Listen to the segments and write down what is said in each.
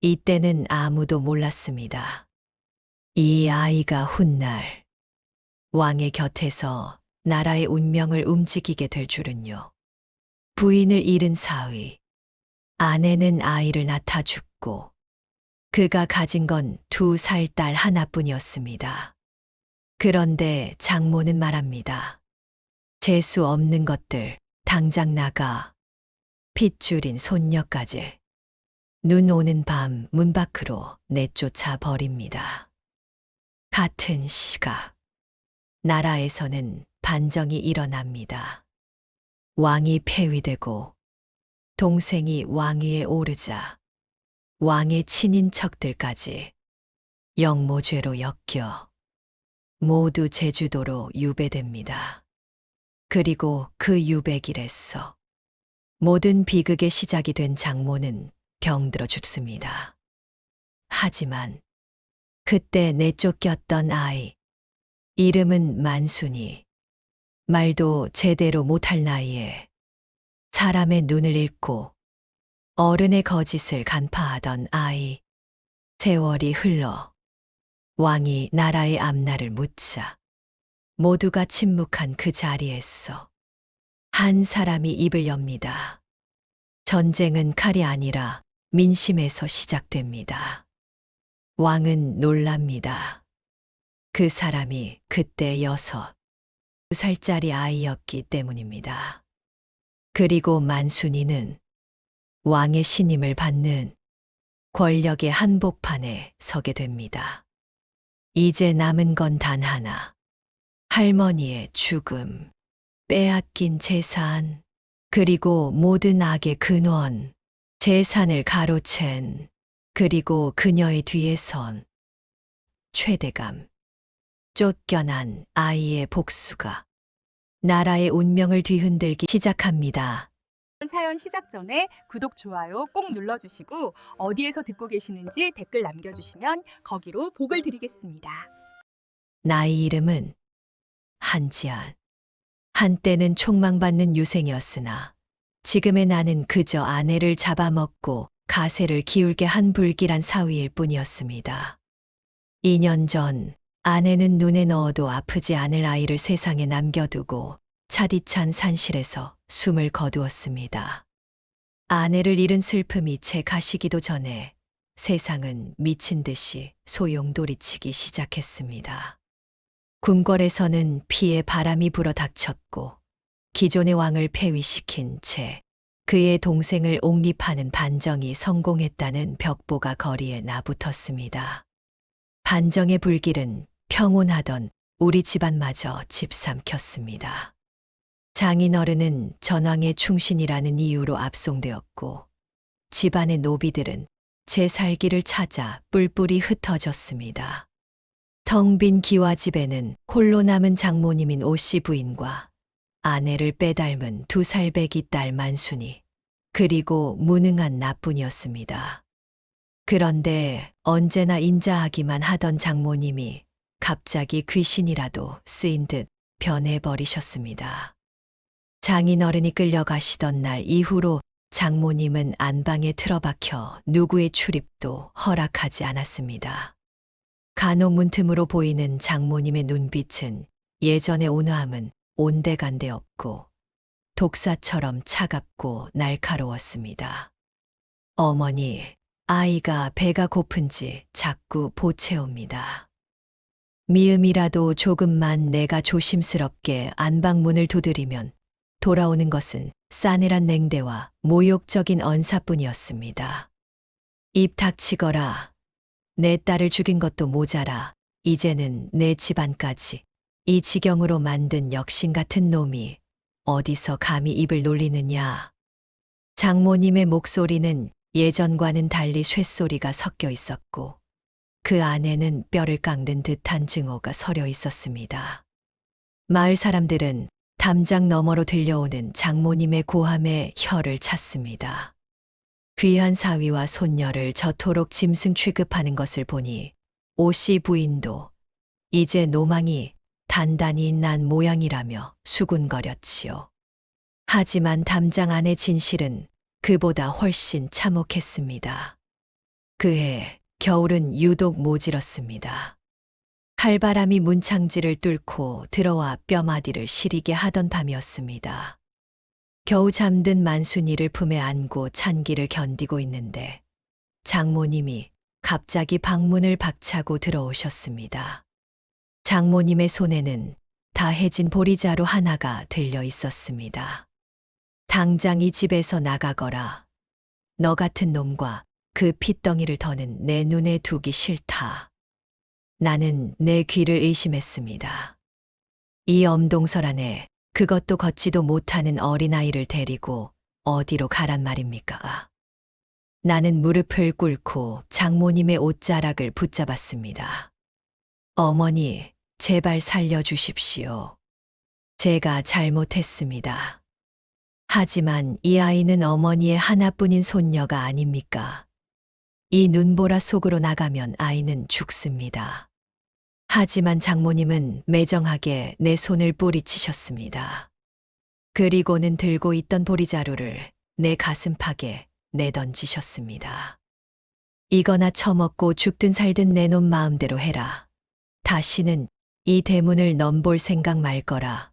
이때는 아무도 몰랐습니다. 이 아이가 훗날 왕의 곁에서 나라의 운명을 움직이게 될 줄은요. 부인을 잃은 사위, 아내는 아이를 낳다 죽고 그가 가진 건 2살 딸 하나뿐이었습니다. 그런데 장모는 말합니다. 재수 없는 것들 당장 나가. 핏줄인 손녀까지 눈 오는 밤 문 밖으로 내쫓아 버립니다. 같은 시각 나라에서는 반정이 일어납니다. 왕이 폐위되고 동생이 왕위에 오르자 왕의 친인척들까지 영모죄로 엮여 모두 제주도로 유배됩니다. 그리고 그 유배길에서 모든 비극의 시작이 된 장모는 병들어 죽습니다. 하지만 그때 내쫓겼던 아이, 이름은 만순이, 말도 제대로 못할 나이에 사람의 눈을 읽고 어른의 거짓을 간파하던 아이, 세월이 흘러 왕이 나라의 앞날을 묻자 모두가 침묵한 그 자리에서 한 사람이 입을 엽니다. 전쟁은 칼이 아니라 민심에서 시작됩니다. 왕은 놀랍니다. 그 사람이 그때 6살짜리 아이였기 때문입니다. 그리고 만순이는 왕의 신임을 받는 권력의 한복판에 서게 됩니다. 이제 남은 건 단 하나. 할머니의 죽음, 빼앗긴 재산, 그리고 모든 악의 근원, 재산을 가로챈, 그리고 그녀의 뒤에 선 최대감, 쫓겨난 아이의 복수가 나라의 운명을 뒤흔들기 시작합니다. 사연 시작 전에 구독, 좋아요 꼭 눌러주시고 어디에서 듣고 계시는지 댓글 남겨주시면 거기로 복을 드리겠습니다. 나의 이름은 한지안. 한때는 촉망받는 유생이었으나 지금의 나는 그저 아내를 잡아먹고 가세를 기울게 한 불길한 사위일 뿐이었습니다. 2년 전 아내는 눈에 넣어도 아프지 않을 아이를 세상에 남겨두고 차디찬 산실에서 숨을 거두었습니다. 아내를 잃은 슬픔이 채 가시기도 전에 세상은 미친 듯이 소용돌이치기 시작했습니다. 궁궐에서는 피에 바람이 불어 닥쳤고 기존의 왕을 폐위시킨 채 그의 동생을 옹립하는 반정이 성공했다는 벽보가 거리에 나붙었습니다. 반정의 불길은 평온하던 우리 집안마저 집삼켰습니다. 장인어른은 전왕의 충신이라는 이유로 압송되었고 집안의 노비들은 제 살기를 찾아 뿔뿔이 흩어졌습니다. 텅 빈 기와집에는 홀로 남은 장모님인 오씨 부인과 아내를 빼닮은 2살배기 딸 만순이, 그리고 무능한 나뿐이었습니다. 그런데 언제나 인자하기만 하던 장모님이 갑자기 귀신이라도 쓰인 듯 변해버리셨습니다. 장인어른이 끌려가시던 날 이후로 장모님은 안방에 틀어박혀 누구의 출입도 허락하지 않았습니다. 간혹 문틈으로 보이는 장모님의 눈빛은 예전의 온화함은 온데간데 없고 독사처럼 차갑고 날카로웠습니다. 어머니, 아이가 배가 고픈지 자꾸 보채옵니다. 미음이라도 조금만 내가 조심스럽게 안방문을 두드리면 돌아오는 것은 싸늘한 냉대와 모욕적인 언사뿐이었습니다. 입 닥치거라. 내 딸을 죽인 것도 모자라 이제는 내 집안까지 이 지경으로 만든 역신 같은 놈이 어디서 감히 입을 놀리느냐. 장모님의 목소리는 예전과는 달리 쇳소리가 섞여 있었고 그 안에는 뼈를 깎는 듯한 증오가 서려 있었습니다. 마을 사람들은 담장 너머로 들려오는 장모님의 고함에 혀를 찼습니다. 귀한 사위와 손녀를 저토록 짐승 취급하는 것을 보니 오씨 부인도 이제 노망이 단단히 난 모양이라며 수군거렸지요. 하지만 담장 안의 진실은 그보다 훨씬 참혹했습니다. 그해 겨울은 유독 모질었습니다. 칼바람이 문창지를 뚫고 들어와 뼈마디를 시리게 하던 밤이었습니다. 겨우 잠든 만순이를 품에 안고 찬기를 견디고 있는데 장모님이 갑자기 방문을 박차고 들어오셨습니다. 장모님의 손에는 다해진 보리자루 하나가 들려 있었습니다. 당장 이 집에서 나가거라. 너 같은 놈과 그 핏덩이를 더는 내 눈에 두기 싫다. 나는 내 귀를 의심했습니다. 이 엄동설 안에 그것도 걷지도 못하는 어린아이를 데리고 어디로 가란 말입니까? 나는 무릎을 꿇고 장모님의 옷자락을 붙잡았습니다. 어머니, 제발 살려주십시오. 제가 잘못했습니다. 하지만 이 아이는 어머니의 하나뿐인 손녀가 아닙니까? 이 눈보라 속으로 나가면 아이는 죽습니다. 하지만 장모님은 매정하게 내 손을 뿌리치셨습니다. 그리고는 들고 있던 보리자루를 내 가슴팍에 내던지셨습니다. 이거나 처먹고 죽든 살든 내 놈 마음대로 해라. 다시는 이 대문을 넘볼 생각 말 거라.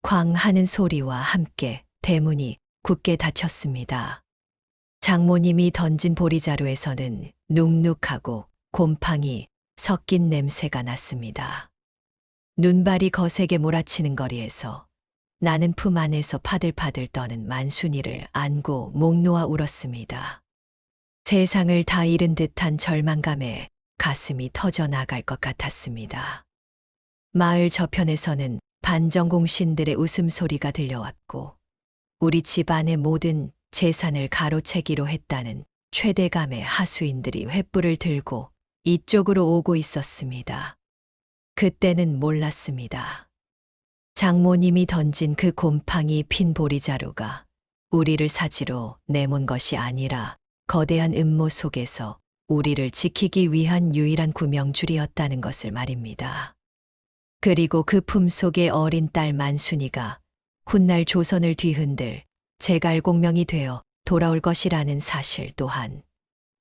쾅 하는 소리와 함께 대문이 굳게 닫혔습니다. 장모님이 던진 보리자루에서는 눅눅하고 곰팡이 섞인 냄새가 났습니다. 눈발이 거세게 몰아치는 거리에서 나는 품 안에서 파들파들 떠는 만순이를 안고 목 놓아 울었습니다. 세상을 다 잃은 듯한 절망감에 가슴이 터져 나갈 것 같았습니다. 마을 저편에서는 반정공신들의 웃음소리가 들려왔고 우리 집안의 모든 재산을 가로채기로 했다는 최대감의 하수인들이 횃불을 들고 이쪽으로 오고 있었습니다. 그때는 몰랐습니다. 장모님이 던진 그 곰팡이 핀 보리자루가 우리를 사지로 내몬 것이 아니라 거대한 음모 속에서 우리를 지키기 위한 유일한 구명줄이었다는 것을 말입니다. 그리고 그 품속의 어린 딸 만순이가 훗날 조선을 뒤흔들 제갈공명이 되어 돌아올 것이라는 사실 또한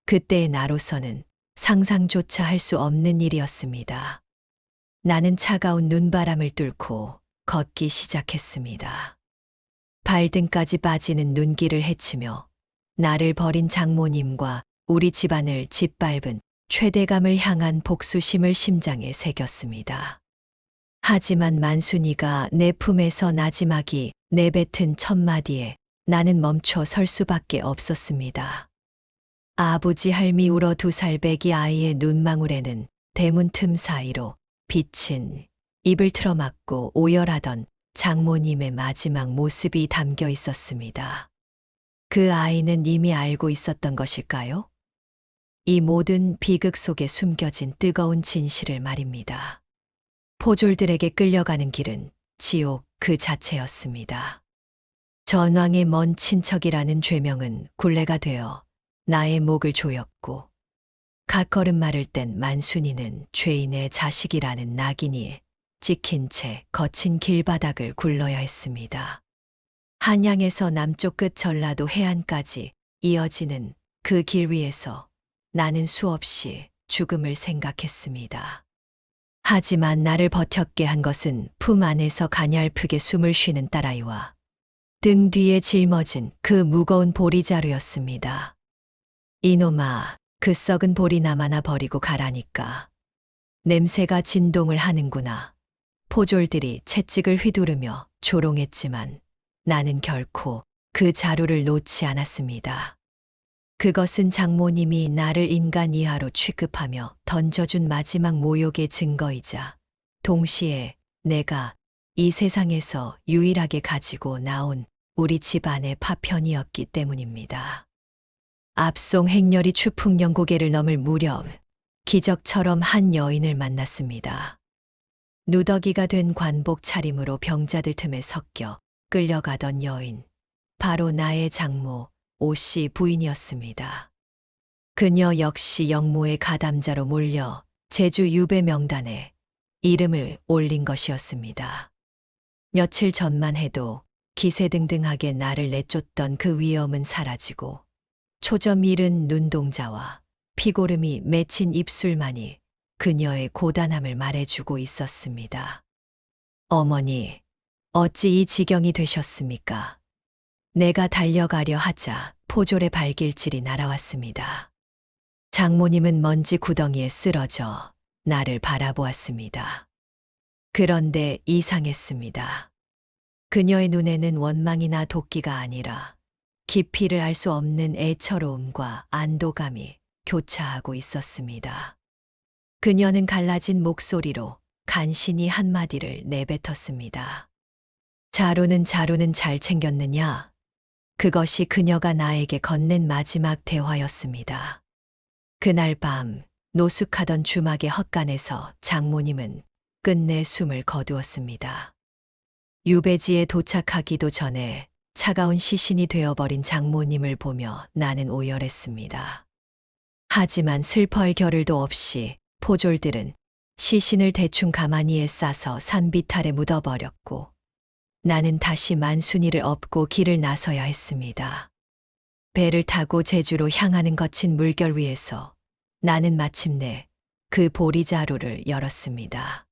그때의 나로서는 상상조차 할 수 없는 일이었습니다. 나는 차가운 눈바람을 뚫고 걷기 시작했습니다. 발등까지 빠지는 눈길을 헤치며 나를 버린 장모님과 우리 집안을 짓밟은 최대감을 향한 복수심을 심장에 새겼습니다. 하지만 만순이가 내 품에서 나지막이 내뱉은 첫마디에 나는 멈춰 설 수밖에 없었습니다. 아버지 할미 울어 2살 배기 아이의 눈망울에는 대문 틈 사이로 빛은 입을 틀어막고 오열하던 장모님의 마지막 모습이 담겨 있었습니다. 그 아이는 이미 알고 있었던 것일까요? 이 모든 비극 속에 숨겨진 뜨거운 진실을 말입니다. 포졸들에게 끌려가는 길은 지옥 그 자체였습니다. 전왕의 먼 친척이라는 죄명은 굴레가 되어 나의 목을 조였고 각 걸음 마를 땐 만순이는 죄인의 자식이라는 낙인이 찍힌 채 거친 길바닥을 굴러야 했습니다. 한양에서 남쪽 끝 전라도 해안까지 이어지는 그 길 위에서 나는 수없이 죽음을 생각했습니다. 하지만 나를 버텼게 한 것은 품 안에서 가냘프게 숨을 쉬는 딸아이와 등 뒤에 짊어진 그 무거운 보리자루였습니다. 이놈아, 그 썩은 보리나마나 버리고 가라니까. 냄새가 진동을 하는구나. 포졸들이 채찍을 휘두르며 조롱했지만 나는 결코 그 자루를 놓지 않았습니다. 그것은 장모님이 나를 인간 이하로 취급하며 던져준 마지막 모욕의 증거이자 동시에 내가 이 세상에서 유일하게 가지고 나온 우리 집안의 파편이었기 때문입니다. 압송 행렬이 추풍령 고개를 넘을 무렵 기적처럼 한 여인을 만났습니다. 누더기가 된 관복 차림으로 병자들 틈에 섞여 끌려가던 여인, 바로 나의 장모 오씨 부인이었습니다. 그녀 역시 영모의 가담자로 몰려 제주 유배 명단에 이름을 올린 것이었습니다. 며칠 전만 해도 기세등등하게 나를 내쫓던 그 위엄은 사라지고 초점 잃은 눈동자와 피고름이 맺힌 입술만이 그녀의 고단함을 말해주고 있었습니다. 어머니, 어찌 이 지경이 되셨습니까? 내가 달려가려 하자 포졸의 발길질이 날아왔습니다. 장모님은 먼지 구덩이에 쓰러져 나를 바라보았습니다. 그런데 이상했습니다. 그녀의 눈에는 원망이나 도끼가 아니라 깊이를 알 수 없는 애처로움과 안도감이 교차하고 있었습니다. 그녀는 갈라진 목소리로 간신히 한마디를 내뱉었습니다. 자루는 잘 챙겼느냐? 그것이 그녀가 나에게 건넨 마지막 대화였습니다. 그날 밤 노숙하던 주막의 헛간에서 장모님은 끝내 숨을 거두었습니다. 유배지에 도착하기도 전에 차가운 시신이 되어버린 장모님을 보며 나는 오열했습니다. 하지만 슬퍼할 겨를도 없이 포졸들은 시신을 대충 가마니에 싸서 산비탈에 묻어버렸고 나는 다시 만순이를 업고 길을 나서야 했습니다. 배를 타고 제주로 향하는 거친 물결 위에서 나는 마침내 그 보리자루를 열었습니다.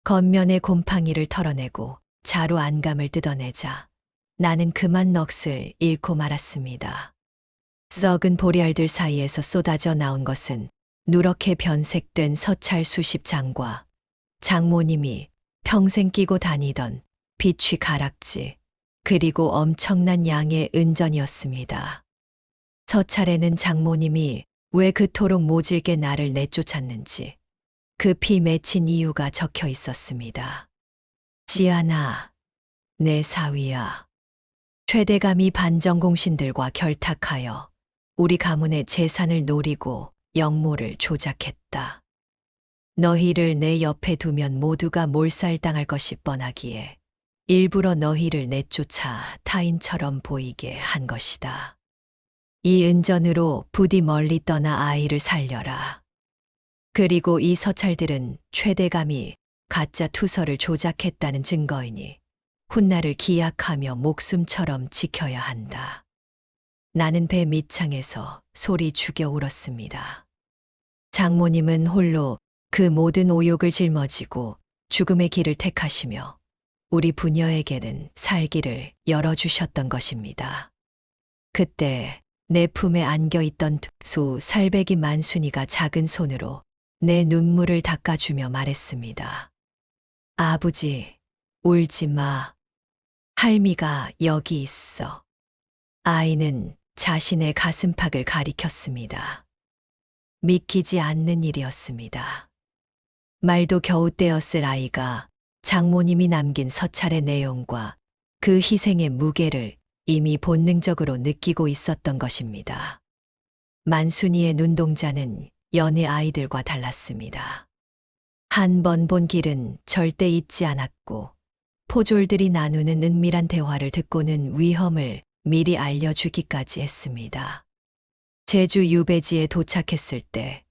겉면의 곰팡이를 털어내고 자루 안감을 뜯어내자 나는 그만 넋을 잃고 말았습니다. 썩은 보리알들 사이에서 쏟아져 나온 것은 누렇게 변색된 서찰 수십 장과 장모님이 평생 끼고 다니던 비취 가락지, 그리고 엄청난 양의 은전이었습니다. 서찰에는 장모님이 왜 그토록 모질게 나를 내쫓았는지 그 피 맺힌 이유가 적혀 있었습니다. 지아나, 내 사위야. 최대감이 반정공신들과 결탁하여 우리 가문의 재산을 노리고 영모를 조작했다. 너희를 내 옆에 두면 모두가 몰살당할 것이 뻔하기에 일부러 너희를 내쫓아 타인처럼 보이게 한 것이다. 이 은전으로 부디 멀리 떠나 아이를 살려라. 그리고 이 서찰들은 최대감이 가짜 투서를 조작했다는 증거이니 훗날을 기약하며 목숨처럼 지켜야 한다. 나는 배 밑창에서 소리 죽여 울었습니다. 장모님은 홀로 그 모든 오욕을 짊어지고 죽음의 길을 택하시며 우리 부녀에게는 살기를 열어주셨던 것입니다. 그때 내 품에 안겨있던 소 살배기 만순이가 작은 손으로 내 눈물을 닦아주며 말했습니다. 아버지, 울지 마. 할미가 여기 있어. 아이는 자신의 가슴팍을 가리켰습니다. 믿기지 않는 일이었습니다. 말도 겨우 떼었을 아이가 장모님이 남긴 서찰의 내용과 그 희생의 무게를 이미 본능적으로 느끼고 있었던 것입니다. 만순이의 눈동자는 여느 아이들과 달랐습니다. 한 번 본 길은 절대 잊지 않았고 포졸들이 나누는 은밀한 대화를 듣고는 위험을 미리 알려주기까지 했습니다. 제주 유배지에 도착했을 때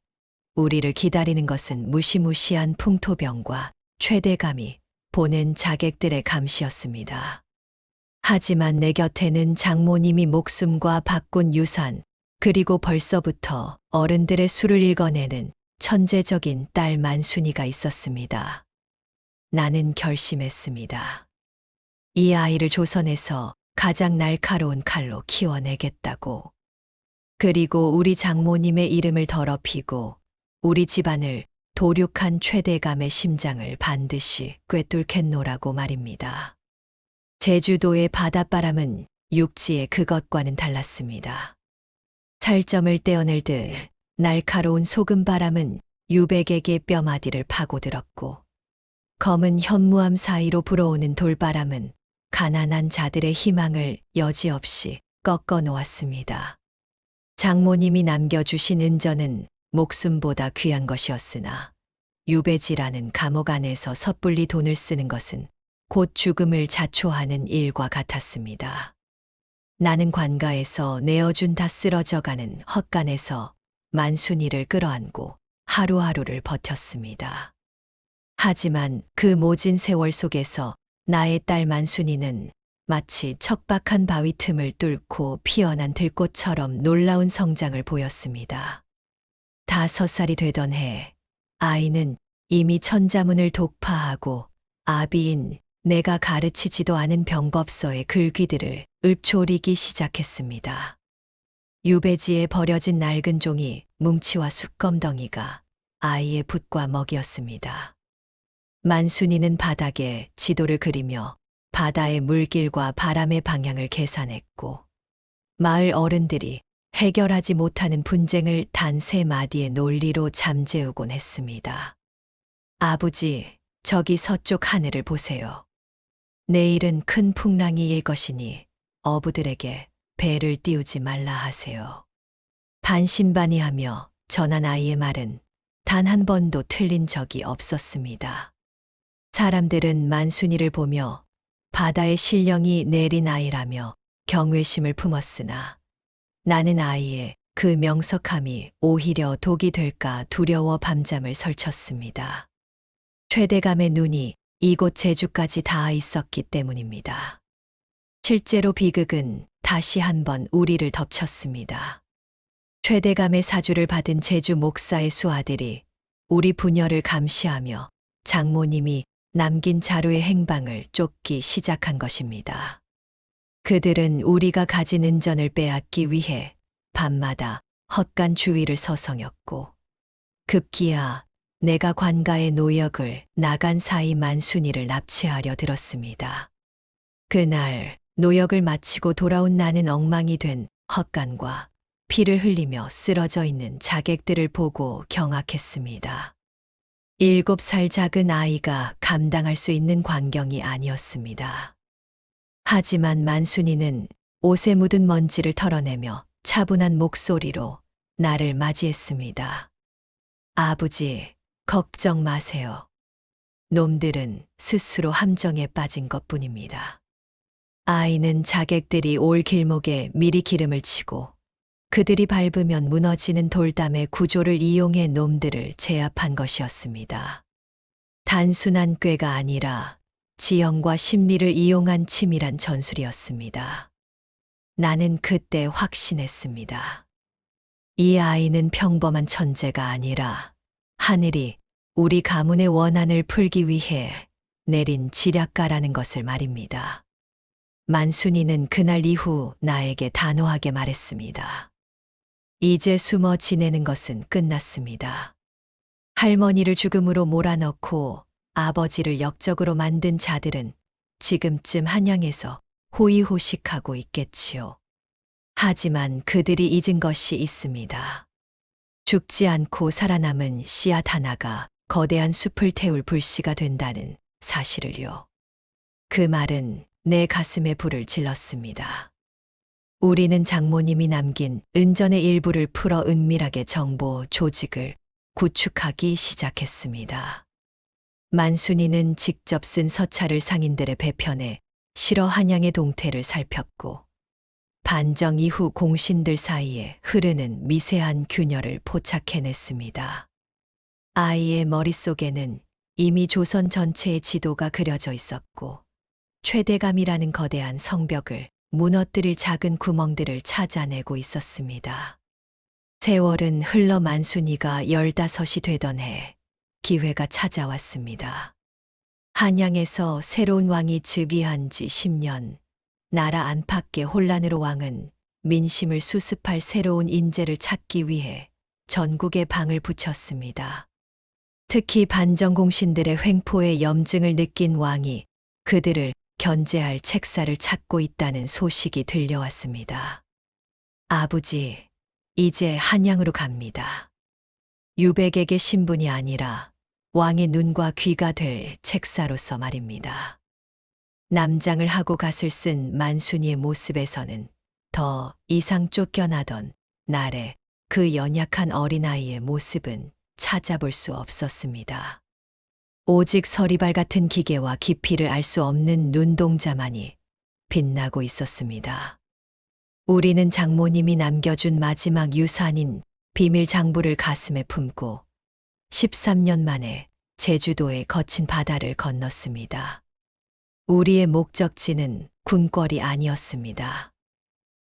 우리를 기다리는 것은 무시무시한 풍토병과 최대감이 보낸 자객들의 감시였습니다. 하지만 내 곁에는 장모님이 목숨과 바꾼 유산, 그리고 벌써부터 어른들의 수를 읽어내는 천재적인 딸 만순이가 있었습니다. 나는 결심했습니다. 이 아이를 조선에서 가장 날카로운 칼로 키워내겠다고. 그리고 우리 장모님의 이름을 더럽히고 우리 집안을 도륙한 최대감의 심장을 반드시 꿰뚫겠노라고 말입니다. 제주도의 바닷바람은 육지의 그것과는 달랐습니다. 살점을 떼어낼 듯 날카로운 소금바람은 유백에게 뼈마디를 파고들었고 검은 현무암 사이로 불어오는 돌바람은 가난한 자들의 희망을 여지없이 꺾어 놓았습니다. 장모님이 남겨주신 은전은 목숨보다 귀한 것이었으나 유배지라는 감옥 안에서 섣불리 돈을 쓰는 것은 곧 죽음을 자초하는 일과 같았습니다. 나는 관가에서 내어준 다 쓰러져가는 헛간에서 만순이를 끌어안고 하루하루를 버텼습니다. 하지만 그 모진 세월 속에서 나의 딸 만순이는 마치 척박한 바위 틈을 뚫고 피어난 들꽃처럼 놀라운 성장을 보였습니다. 5살이 되던 해 아이는 이미 천자문을 독파하고 아비인 내가 가르치지도 않은 병법서의 글귀들을 읊조리기 시작했습니다. 유배지에 버려진 낡은 종이, 뭉치와 숯검덩이가 아이의 붓과 먹이였습니다. 만순이는 바닥에 지도를 그리며 바다의 물길과 바람의 방향을 계산했고 마을 어른들이 해결하지 못하는 분쟁을 단 3마디의 논리로 잠재우곤 했습니다. 아버지, 저기 서쪽 하늘을 보세요. 내일은 큰 풍랑이 일 것이니 어부들에게 배를 띄우지 말라 하세요. 반신반의하며 전한 아이의 말은 단 한 번도 틀린 적이 없었습니다. 사람들은 만순이를 보며 바다의 신령이 내린 아이라며 경외심을 품었으나 나는 아이의 그 명석함이 오히려 독이 될까 두려워 밤잠을 설쳤습니다. 최대감의 눈이 이곳 제주까지 닿아 있었기 때문입니다. 실제로 비극은 다시 한번 우리를 덮쳤습니다. 최대감의 사주를 받은 제주 목사의 수아들이 우리 부녀를 감시하며 장모님이 남긴 자료의 행방을 쫓기 시작한 것입니다. 그들은 우리가 가진 은전을 빼앗기 위해 밤마다 헛간 주위를 서성였고 급기야 내가 관가의 노역을 나간 사이 만순이를 납치하려 들었습니다. 그날 노역을 마치고 돌아온 나는 엉망이 된 헛간과 피를 흘리며 쓰러져 있는 자객들을 보고 경악했습니다. 7살 작은 아이가 감당할 수 있는 광경이 아니었습니다. 하지만 만순이는 옷에 묻은 먼지를 털어내며 차분한 목소리로 나를 맞이했습니다. 아버지, 걱정 마세요. 놈들은 스스로 함정에 빠진 것뿐입니다. 아이는 자객들이 올 길목에 미리 기름을 치고 그들이 밟으면 무너지는 돌담의 구조를 이용해 놈들을 제압한 것이었습니다. 단순한 꾀가 아니라 지형과 심리를 이용한 치밀한 전술이었습니다. 나는 그때 확신했습니다. 이 아이는 평범한 천재가 아니라 하늘이 우리 가문의 원한을 풀기 위해 내린 지략가라는 것을 말입니다. 만순이는 그날 이후 나에게 단호하게 말했습니다. 이제 숨어 지내는 것은 끝났습니다. 할머니를 죽음으로 몰아넣고 아버지를 역적으로 만든 자들은 지금쯤 한양에서 호의호식하고 있겠지요. 하지만 그들이 잊은 것이 있습니다. 죽지 않고 살아남은 씨앗 하나가 거대한 숲을 태울 불씨가 된다는 사실을요. 그 말은 내 가슴에 불을 질렀습니다. 우리는 장모님이 남긴 은전의 일부를 풀어 은밀하게 정보 조직을 구축하기 시작했습니다. 만순이는 직접 쓴 서찰을 상인들의 배편에 실어 한양의 동태를 살폈고 반정 이후 공신들 사이에 흐르는 미세한 균열을 포착해냈습니다. 아이의 머릿속에는 이미 조선 전체의 지도가 그려져 있었고 최대감이라는 거대한 성벽을 무너뜨릴 작은 구멍들을 찾아내고 있었습니다. 세월은 흘러 만순이가 15이 되던 해 기회가 찾아왔습니다. 한양에서 새로운 왕이 즉위한 지 10년, 나라 안팎의 혼란으로 왕은 민심을 수습할 새로운 인재를 찾기 위해 전국에 방을 붙였습니다. 특히 반정공신들의 횡포의 염증을 느낀 왕이 그들을 견제할 책사를 찾고 있다는 소식이 들려왔습니다. 아버지, 이제 한양으로 갑니다. 유백에게 신분이 아니라 왕의 눈과 귀가 될 책사로서 말입니다. 남장을 하고 갓을 쓴 만순이의 모습에서는 더 이상 쫓겨나던 날의 그 연약한 어린아이의 모습은 찾아볼 수 없었습니다. 오직 서리발 같은 기계와 깊이를 알 수 없는 눈동자만이 빛나고 있었습니다. 우리는 장모님이 남겨준 마지막 유산인 비밀 장부를 가슴에 품고 13년 만에 제주도의 거친 바다를 건넜습니다. 우리의 목적지는 궁궐이 아니었습니다.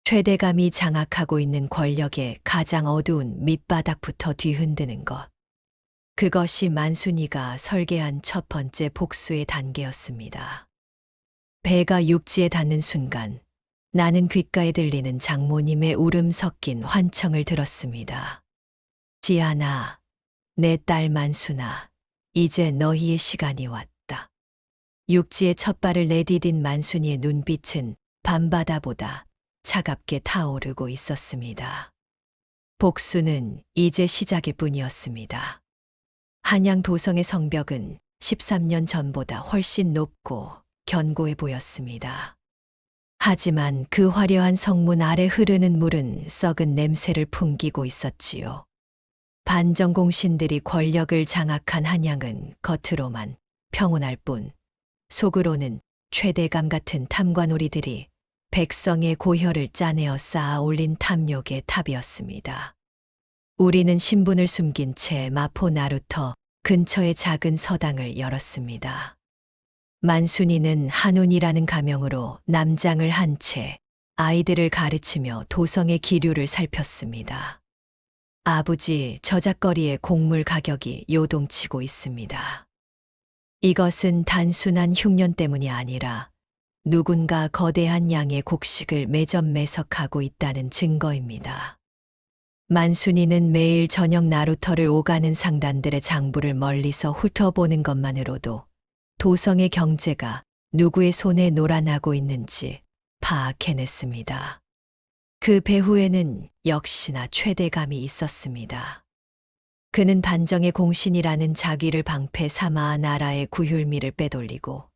최대감이 장악하고 있는 권력의 가장 어두운 밑바닥부터 뒤흔드는 것. 그것이 만순이가 설계한 첫 번째 복수의 단계였습니다. 배가 육지에 닿는 순간 나는 귓가에 들리는 장모님의 울음 섞인 환청을 들었습니다. 지아나, 내 딸 만순아, 이제 너희의 시간이 왔다. 육지에 첫 발을 내디딘 만순이의 눈빛은 밤바다보다 차갑게 타오르고 있었습니다. 복수는 이제 시작일 뿐이었습니다. 한양 도성의 성벽은 13년 전보다 훨씬 높고 견고해 보였습니다. 하지만 그 화려한 성문 아래 흐르는 물은 썩은 냄새를 풍기고 있었지요. 반정공신들이 권력을 장악한 한양은 겉으로만 평온할 뿐, 속으로는 최대감 같은 탐관오리들이 백성의 고혈을 짜내어 쌓아 올린 탐욕의 탑이었습니다. 우리는 신분을 숨긴 채 마포 나루터 근처의 작은 서당을 열었습니다. 만순이는 한운이라는 가명으로 남장을 한 채 아이들을 가르치며 도성의 기류를 살폈습니다. 아버지, 저작거리의 곡물 가격이 요동치고 있습니다. 이것은 단순한 흉년 때문이 아니라 누군가 거대한 양의 곡식을 매점매석하고 있다는 증거입니다. 만순이는 매일 저녁 나루터를 오가는 상단들의 장부를 멀리서 훑어보는 것만으로도 도성의 경제가 누구의 손에 놀아나고 있는지 파악해냈습니다. 그 배후에는 역시나 최대감이 있었습니다. 그는 반정의 공신이라는 자기를 방패 삼아 나라의 구휼미를 빼돌리고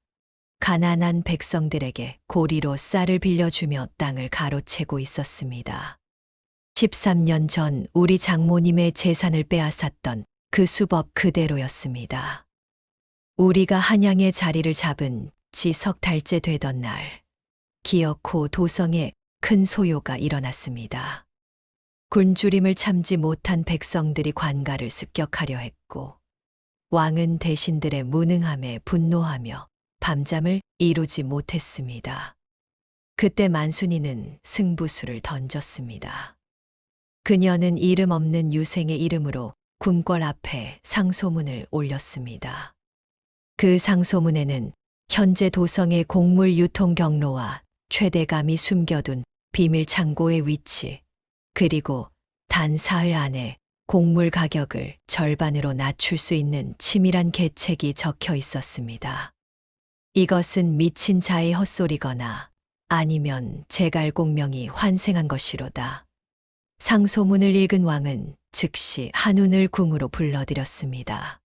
가난한 백성들에게 고리로 쌀을 빌려주며 땅을 가로채고 있었습니다. 13년 전 우리 장모님의 재산을 빼앗았던 그 수법 그대로였습니다. 우리가 한양의 자리를 잡은 지 석 달째 되던 날, 기어코 도성에 큰 소요가 일어났습니다. 굶주림을 참지 못한 백성들이 관가를 습격하려 했고, 왕은 대신들의 무능함에 분노하며 밤잠을 이루지 못했습니다. 그때 만순이는 승부수를 던졌습니다. 그녀는 이름 없는 유생의 이름으로 궁궐 앞에 상소문을 올렸습니다. 그 상소문에는 현재 도성의 곡물 유통 경로와 최대감이 숨겨둔 비밀 창고의 위치, 그리고 단 사흘 안에 곡물 가격을 절반으로 낮출 수 있는 치밀한 계책이 적혀 있었습니다. 이것은 미친 자의 헛소리거나 아니면 제갈공명이 환생한 것이로다. 상소문을 읽은 왕은 즉시 한운을 궁으로 불러들였습니다.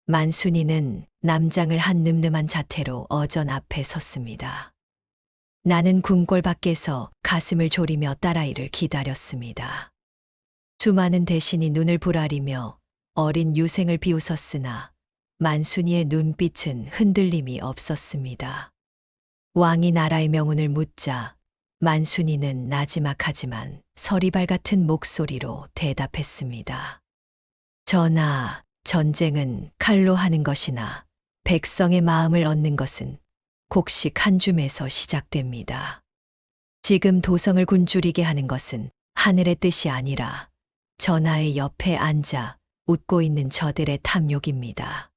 만순이는 남장을 한 늠름한 자태로 어전 앞에 섰습니다. 나는 궁궐 밖에서 가슴을 졸이며 딸아이를 기다렸습니다. 수많은 대신이 눈을 부라리며 어린 유생을 비웃었으나 만순이의 눈빛은 흔들림이 없었습니다. 왕이 나라의 명운을 묻자 만순이는 나지막하지만 서리발 같은 목소리로 대답했습니다. 전하, 전쟁은 칼로 하는 것이나 백성의 마음을 얻는 것은 곡식 한 줌에서 시작됩니다. 지금 도성을 굶주리게 하는 것은 하늘의 뜻이 아니라 전하의 옆에 앉아 웃고 있는 저들의 탐욕입니다.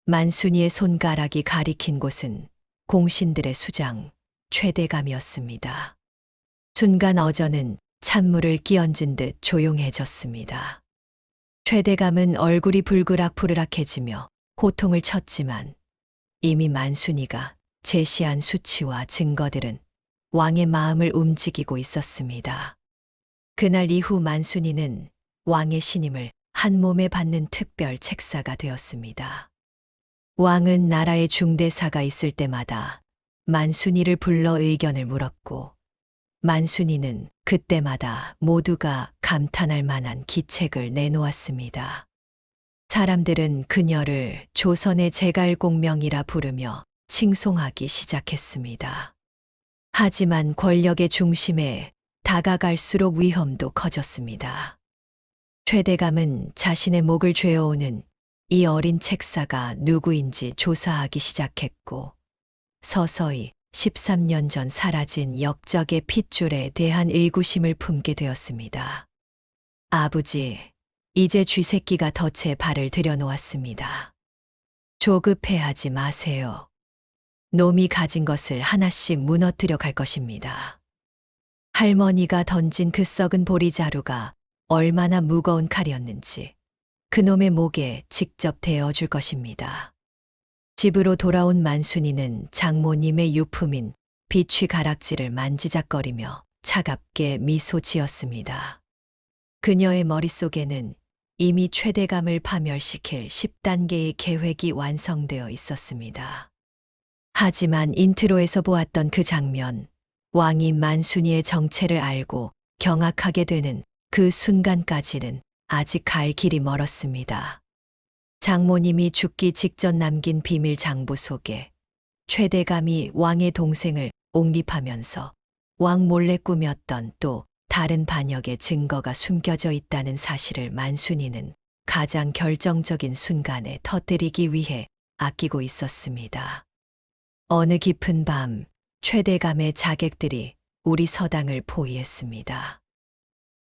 만순이의 손가락이 가리킨 곳은 공신들의 수장, 최대감이었습니다. 순간 어전은 찬물을 끼얹은 듯 조용해졌습니다. 최대감은 얼굴이 불그락부르락해지며 호통을 쳤지만 이미 만순이가 제시한 수치와 증거들은 왕의 마음을 움직이고 있었습니다. 그날 이후 만순이는 왕의 신임을 한 몸에 받는 특별 책사가 되었습니다. 왕은 나라의 중대사가 있을 때마다 만순이를 불러 의견을 물었고, 만순이는 그때마다 모두가 감탄할 만한 기책을 내놓았습니다. 사람들은 그녀를 조선의 제갈공명이라 부르며 칭송하기 시작했습니다. 하지만 권력의 중심에 다가갈수록 위험도 커졌습니다. 최대감은 자신의 목을 죄어오는 이 어린 책사가 누구인지 조사하기 시작했고, 서서히 13년 전 사라진 역적의 핏줄에 대한 의구심을 품게 되었습니다. 아버지, 이제 쥐새끼가 덫에 발을 들여놓았습니다. 조급해하지 마세요. 놈이 가진 것을 하나씩 무너뜨려 갈 것입니다. 할머니가 던진 그 썩은 보리자루가 얼마나 무거운 칼이었는지 그놈의 목에 직접 대어줄 것입니다. 집으로 돌아온 만순이는 장모님의 유품인 비취 가락지를 만지작거리며 차갑게 미소 지었습니다. 그녀의 머릿속에는 이미 최대감을 파멸시킬 10단계의 계획이 완성되어 있었습니다. 하지만 인트로에서 보았던 그 장면, 왕이 만순이의 정체를 알고 경악하게 되는 그 순간까지는 아직 갈 길이 멀었습니다. 장모님이 죽기 직전 남긴 비밀 장부 속에 최대감이 왕의 동생을 옹립하면서 왕 몰래 꾸몄던 또 다른 반역의 증거가 숨겨져 있다는 사실을 만순이는 가장 결정적인 순간에 터뜨리기 위해 아끼고 있었습니다. 어느 깊은 밤 최대감의 자객들이 우리 서당을 포위했습니다.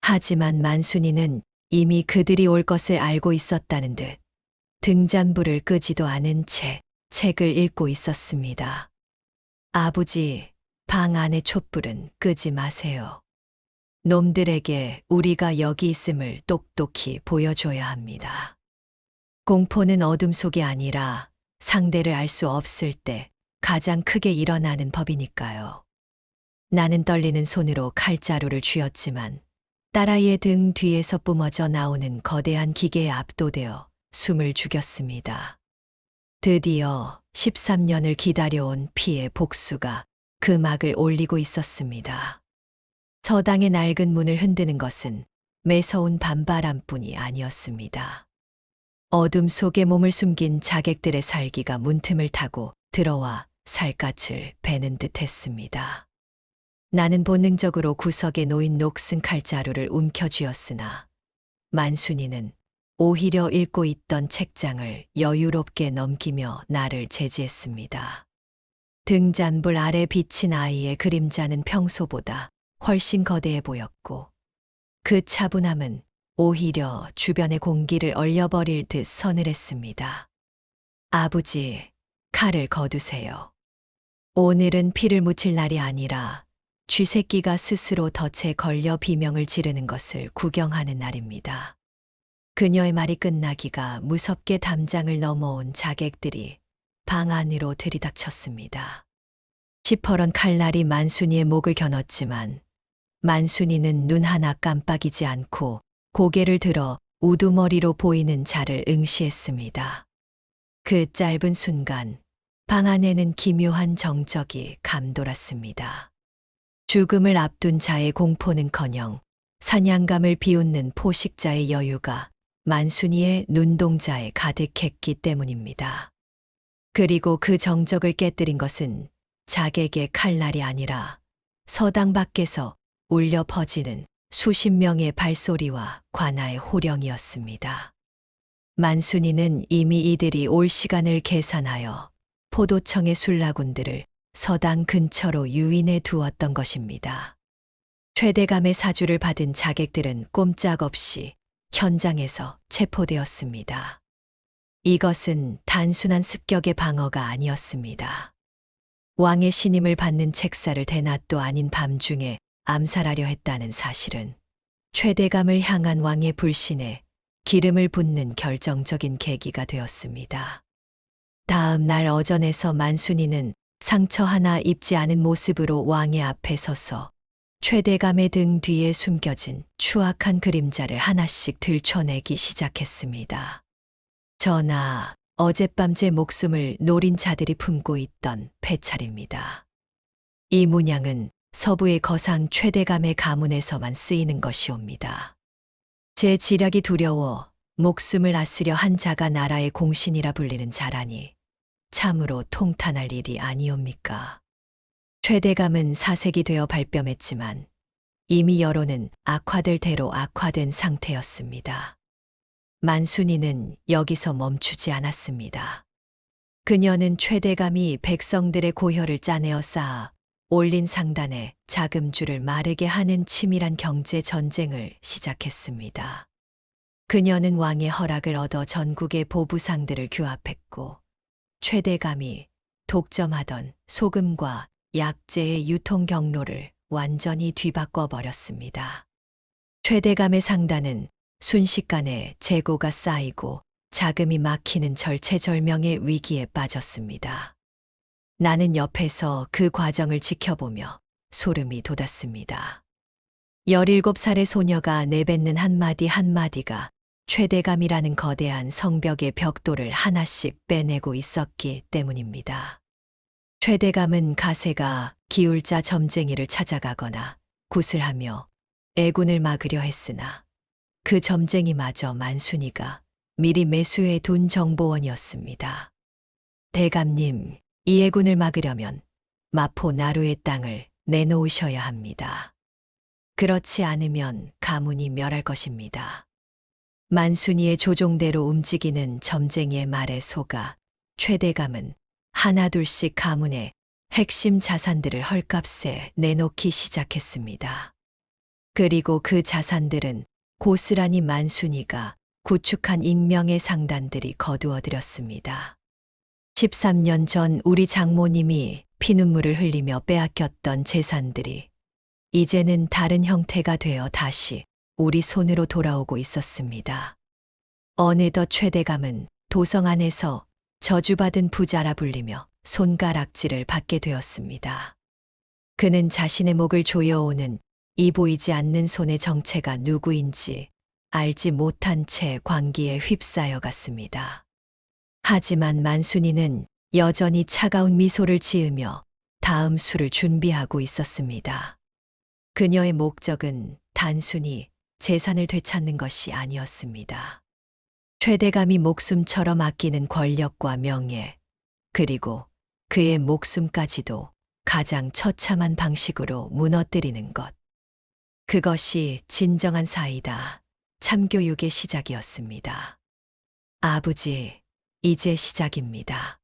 하지만 만순이는 이미 그들이 올 것을 알고 있었다는 듯 등잔불을 끄지도 않은 채 책을 읽고 있었습니다. 아버지, 방 안의 촛불은 끄지 마세요. 놈들에게 우리가 여기 있음을 똑똑히 보여줘야 합니다. 공포는 어둠 속이 아니라 상대를 알 수 없을 때 가장 크게 일어나는 법이니까요. 나는 떨리는 손으로 칼자루를 쥐었지만 딸아이의 등 뒤에서 뿜어져 나오는 거대한 기계에 압도되어 숨을 죽였습니다. 드디어 13년을 기다려온 피의 복수가 그 막을 올리고 있었습니다. 서당의 낡은 문을 흔드는 것은 매서운 밤바람뿐이 아니었습니다. 어둠 속에 몸을 숨긴 자객들의 살기가 문틈을 타고 들어와 살갗을 베는 듯 했습니다. 나는 본능적으로 구석에 놓인 녹슨 칼자루를 움켜쥐었으나 만순이는 오히려 읽고 있던 책장을 여유롭게 넘기며 나를 제지했습니다. 등잔불 아래 비친 아이의 그림자는 평소보다 훨씬 거대해 보였고 그 차분함은 오히려 주변의 공기를 얼려버릴 듯 서늘했습니다. 아버지, 칼을 거두세요. 오늘은 피를 묻힐 날이 아니라 쥐새끼가 스스로 덫에 걸려 비명을 지르는 것을 구경하는 날입니다. 그녀의 말이 끝나기가 무섭게 담장을 넘어온 자객들이 방 안으로 들이닥쳤습니다. 시퍼런 칼날이 만순이의 목을 겨눴지만 만순이는 눈 하나 깜빡이지 않고 고개를 들어 우두머리로 보이는 자를 응시했습니다. 그 짧은 순간 방 안에는 기묘한 정적이 감돌았습니다. 죽음을 앞둔 자의 공포는커녕 사냥감을 비웃는 포식자의 여유가 만순이의 눈동자에 가득했기 때문입니다. 그리고 그 정적을 깨뜨린 것은 자객의 칼날이 아니라 서당 밖에서 울려 퍼지는 수십 명의 발소리와 관아의 호령이었습니다. 만순이는 이미 이들이 올 시간을 계산하여 포도청의 술라군들을 서당 근처로 유인해 두었던 것입니다. 최대감의 사주를 받은 자객들은 꼼짝없이 현장에서 체포되었습니다. 이것은 단순한 습격의 방어가 아니었습니다. 왕의 신임을 받는 책사를 대낮도 아닌 밤중에 암살하려 했다는 사실은 최대감을 향한 왕의 불신에 기름을 붓는 결정적인 계기가 되었습니다. 다음 날 어전에서 만순이는 상처 하나 입지 않은 모습으로 왕의 앞에 서서 최대감의 등 뒤에 숨겨진 추악한 그림자를 하나씩 들춰내기 시작했습니다. 전하, 어젯밤 제 목숨을 노린 자들이 품고 있던 패찰입니다. 이 문양은 서부의 거상 최대감의 가문에서만 쓰이는 것이옵니다. 제 지략이 두려워 목숨을 아쓰려 한 자가 나라의 공신이라 불리는 자라니 참으로 통탄할 일이 아니옵니까? 최대감은 사색이 되어 발뺌했지만 이미 여론은 악화될 대로 악화된 상태였습니다. 만순이는 여기서 멈추지 않았습니다. 그녀는 최대감이 백성들의 고혈을 짜내어 쌓아 올린 상단에 자금줄을 마르게 하는 치밀한 경제 전쟁을 시작했습니다. 그녀는 왕의 허락을 얻어 전국의 보부상들을 규합했고, 최대감이 독점하던 소금과 약재의 유통 경로를 완전히 뒤바꿔 버렸습니다. 최대감의 상단은 순식간에 재고가 쌓이고 자금이 막히는 절체절명의 위기에 빠졌습니다. 나는 옆에서 그 과정을 지켜보며 소름이 돋았습니다. 17살의 소녀가 내뱉는 한마디 한마디가 최대감이라는 거대한 성벽의 벽돌을 하나씩 빼내고 있었기 때문입니다. 최대감은 가세가 기울자 점쟁이를 찾아가거나 굿을 애군을 막으려 했으나 그 점쟁이마저 만순이가 미리 매수해 둔 정보원이었습니다. 대감님, 이 애군을 막으려면 마포 나루의 땅을 내놓으셔야 합니다. 그렇지 않으면 가문이 멸할 것입니다. 만순이의 조종대로 움직이는 점쟁이의 말에 속아 최대감은 하나둘씩 가문의 핵심 자산들을 헐값에 내놓기 시작했습니다. 그리고 그 자산들은 고스란히 만순이가 구축한 익명의 상단들이 거두어들였습니다. 13년 전 우리 장모님이 피눈물을 흘리며 빼앗겼던 재산들이 이제는 다른 형태가 되어 다시 우리 손으로 돌아오고 있었습니다. 어느덧 최대감은 도성 안에서 저주받은 부자라 불리며 손가락질을 받게 되었습니다. 그는 자신의 목을 조여오는 이 보이지 않는 손의 정체가 누구인지 알지 못한 채 광기에 휩싸여 갔습니다. 하지만 만순이는 여전히 차가운 미소를 지으며 다음 수를 준비하고 있었습니다. 그녀의 목적은 단순히 재산을 되찾는 것이 아니었습니다. 최대감이 목숨처럼 아끼는 권력과 명예, 그리고 그의 목숨까지도 가장 처참한 방식으로 무너뜨리는 것. 그것이 진정한 사이다, 참교육의 시작이었습니다. 아버지, 이제 시작입니다.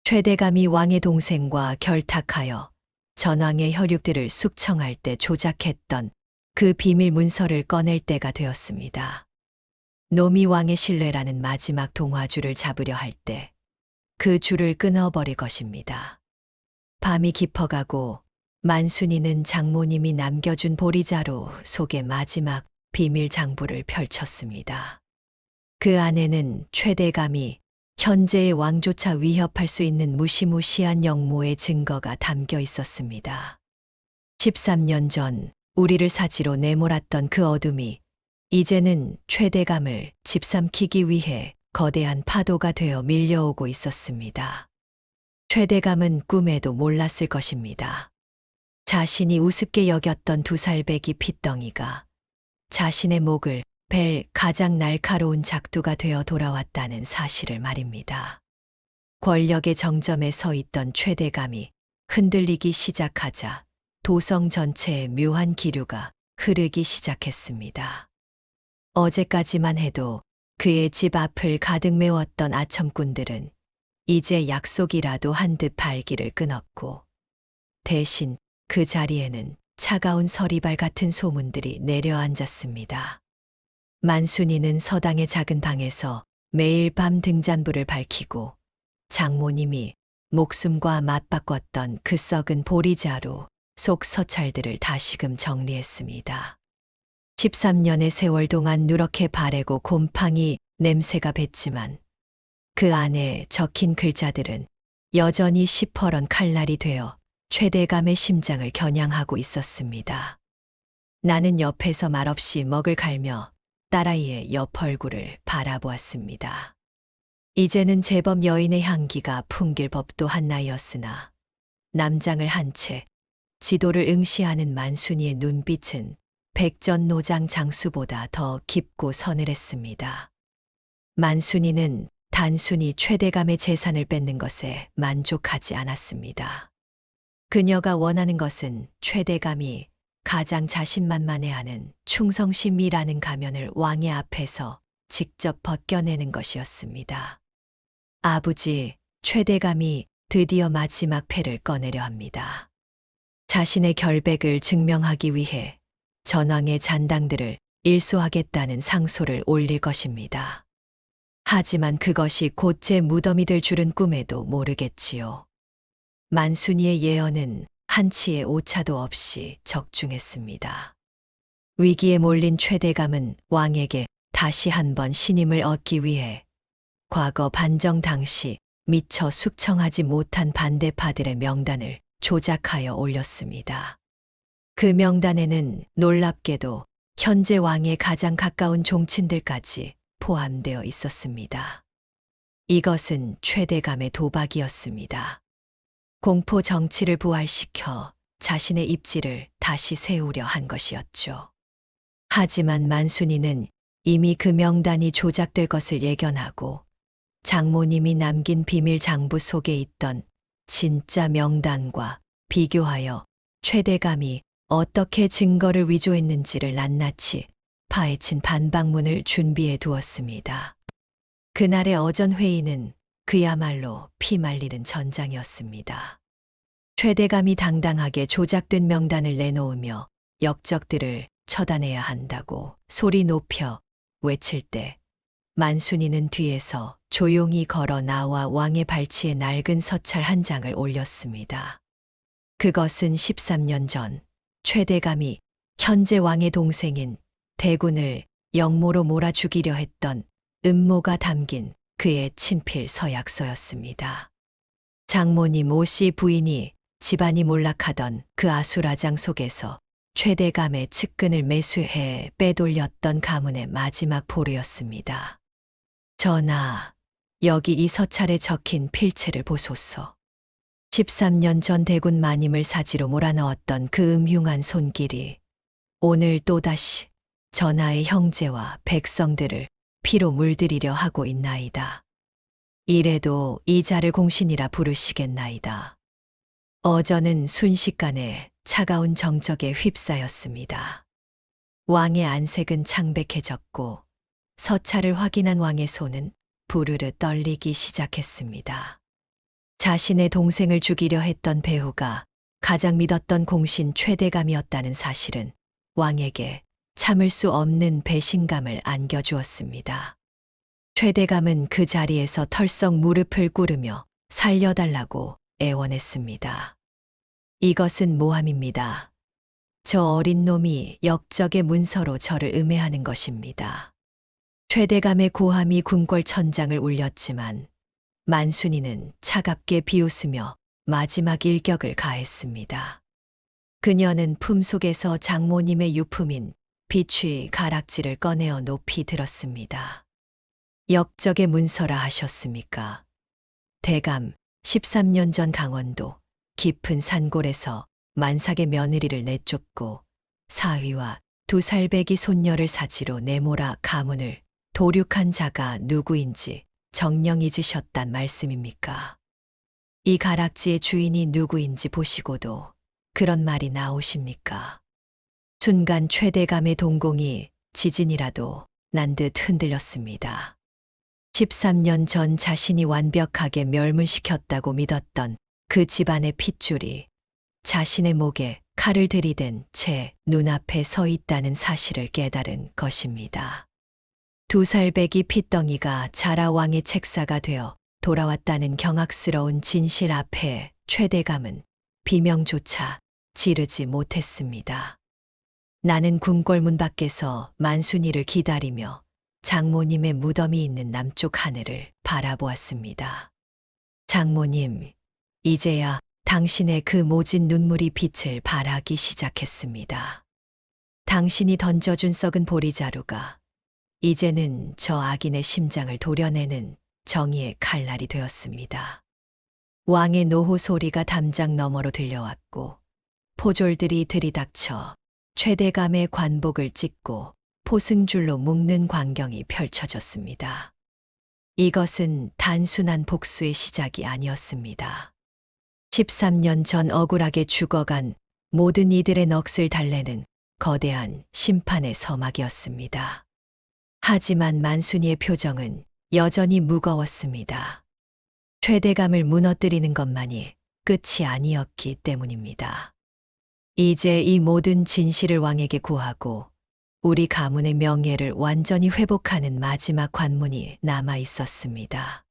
최대감이 왕의 동생과 결탁하여 전왕의 혈육들을 숙청할 때 조작했던 그 비밀 문서를 꺼낼 때가 되었습니다. 노미 왕의 신뢰라는 마지막 동화줄을 잡으려 할 때 그 줄을 끊어버릴 것입니다. 밤이 깊어가고 만순이는 장모님이 남겨준 보리자루 속에 마지막 비밀 장부를 펼쳤습니다. 그 안에는 최대감이 현재의 왕조차 위협할 수 있는 무시무시한 영모의 증거가 담겨 있었습니다. 13년 전 우리를 사지로 내몰았던 그 어둠이 이제는 최대감을 집삼키기 위해 거대한 파도가 되어 밀려오고 있었습니다. 최대감은 꿈에도 몰랐을 것입니다. 자신이 우습게 여겼던 2살배기 핏덩이가 자신의 목을 벨 가장 날카로운 작두가 되어 돌아왔다는 사실을 말입니다. 권력의 정점에 서 있던 최대감이 흔들리기 시작하자 도성 전체에 묘한 기류가 흐르기 시작했습니다. 어제까지만 해도 그의 집 앞을 가득 메웠던 아첨꾼들은 이제 약속이라도 한 듯 발기를 끊었고, 대신 그 자리에는 차가운 서리발 같은 소문들이 내려앉았습니다. 만순이는 서당의 작은 방에서 매일 밤 등잔불을 밝히고 장모님이 목숨과 맞바꿨던 그 썩은 보리자루 속 서찰들을 다시금 정리했습니다. 13년의 세월 동안 누렇게 바래고 곰팡이 냄새가 뱄지만 그 안에 적힌 글자들은 여전히 시퍼런 칼날이 되어 최대감의 심장을 겨냥하고 있었습니다. 나는 옆에서 말없이 먹을 갈며 딸아이의 옆 얼굴을 바라보았습니다. 이제는 제법 여인의 향기가 풍길 법도 한 나이였으나 남장을 한 채 지도를 응시하는 만순이의 눈빛은 백전노장 장수보다 더 깊고 서늘했습니다. 만순이는 단순히 최대감의 재산을 뺏는 것에 만족하지 않았습니다. 그녀가 원하는 것은 최대감이 가장 자신만만해하는 충성심이라는 가면을 왕의 앞에서 직접 벗겨내는 것이었습니다. 아버지, 최대감이 드디어 마지막 패를 꺼내려 합니다. 자신의 결백을 증명하기 위해 전왕의 잔당들을 일소하겠다는 상소를 올릴 것입니다. 하지만 그것이 곧 제 무덤이 될 줄은 꿈에도 모르겠지요. 만순이의 예언은 한치의 오차도 없이 적중했습니다. 위기에 몰린 최대감은 왕에게 다시 한번 신임을 얻기 위해 과거 반정 당시 미처 숙청하지 못한 반대파들의 명단을 조작하여 올렸습니다. 그 명단에는 놀랍게도 현재 왕에 가장 가까운 종친들까지 포함되어 있었습니다. 이것은 최대감의 도박이었습니다. 공포 정치를 부활시켜 자신의 입지를 다시 세우려 한 것이었죠. 하지만 만순이는 이미 그 명단이 조작될 것을 예견하고 장모님이 남긴 비밀 장부 속에 있던 진짜 명단과 비교하여 최대감이 어떻게 증거를 위조했는지를 낱낱이 파헤친 반박문을 준비해 두었습니다. 그날의 어전 회의는 그야말로 피말리는 전장이었습니다. 최대감이 당당하게 조작된 명단을 내놓으며 역적들을 처단해야 한다고 소리 높여 외칠 때 만순이는 뒤에서 조용히 걸어 나와 왕의 발치에 낡은 서찰 한 장을 올렸습니다. 그것은 13년 전 최대감이 현재 왕의 동생인 대군을 역모로 몰아 죽이려 했던 음모가 담긴 그의 친필 서약서였습니다. 장모님 오씨 부인이 집안이 몰락하던 그 아수라장 속에서 최대감의 측근을 매수해 빼돌렸던 가문의 마지막 보루였습니다. 전하, 여기 이 서찰에 적힌 필체를 보소서. 13년 전 대군 마님을 사지로 몰아넣었던 그 음흉한 손길이 오늘 또다시 전하의 형제와 백성들을 피로 물들이려 하고 있나이다. 이래도 이 자를 공신이라 부르시겠나이다. 어저는 순식간에 차가운 정적에 휩싸였습니다. 왕의 안색은 창백해졌고 서찰을 확인한 왕의 손은 부르르 떨리기 시작했습니다. 자신의 동생을 죽이려 했던 배후가 가장 믿었던 공신 최대감이었다는 사실은 왕에게 참을 수 없는 배신감을 안겨주었습니다. 최대감은 그 자리에서 털썩 무릎을 꿇으며 살려달라고 애원했습니다. 이것은 모함입니다. 저 어린 놈이 역적의 문서로 저를 음해하는 것입니다. 최대감의 고함이 궁궐천장을 울렸지만 만순이는 차갑게 비웃으며 마지막 일격을 가했습니다. 그녀는 품속에서 장모님의 유품인 비취 가락지를 꺼내어 높이 들었습니다. 역적의 문서라 하셨습니까? 대감, 13년 전 강원도 깊은 산골에서 만삭의 며느리를 내쫓고 사위와 2살배기 손녀를 사지로 내몰아 가문을 도륙한 자가 누구인지 정녕 잊으셨단 말씀입니까? 이 가락지의 주인이 누구인지 보시고도 그런 말이 나오십니까? 순간 최대감의 동공이 지진이라도 난 듯 흔들렸습니다. 13년 전 자신이 완벽하게 멸문시켰다고 믿었던 그 집안의 핏줄이 자신의 목에 칼을 들이댄 채 눈앞에 서 있다는 사실을 깨달은 것입니다. 2살배기 핏덩이가 자라 왕의 책사가 되어 돌아왔다는 경악스러운 진실 앞에 최대감은 비명조차 지르지 못했습니다. 나는 궁궐문 밖에서 만순이를 기다리며 장모님의 무덤이 있는 남쪽 하늘을 바라보았습니다. 장모님, 이제야 당신의 그 모진 눈물이 빛을 발하기 시작했습니다. 당신이 던져준 썩은 보리자루가 이제는 저 악인의 심장을 도려내는 정의의 칼날이 되었습니다. 왕의 노호 소리가 담장 너머로 들려왔고 포졸들이 들이닥쳐 최대감의 관복을 찢고 포승줄로 묶는 광경이 펼쳐졌습니다. 이것은 단순한 복수의 시작이 아니었습니다. 13년 전 억울하게 죽어간 모든 이들의 넋을 달래는 거대한 심판의 서막이었습니다. 하지만 만순이의 표정은 여전히 무거웠습니다. 최대감을 무너뜨리는 것만이 끝이 아니었기 때문입니다. 이제 이 모든 진실을 왕에게 구하고 우리 가문의 명예를 완전히 회복하는 마지막 관문이 남아 있었습니다.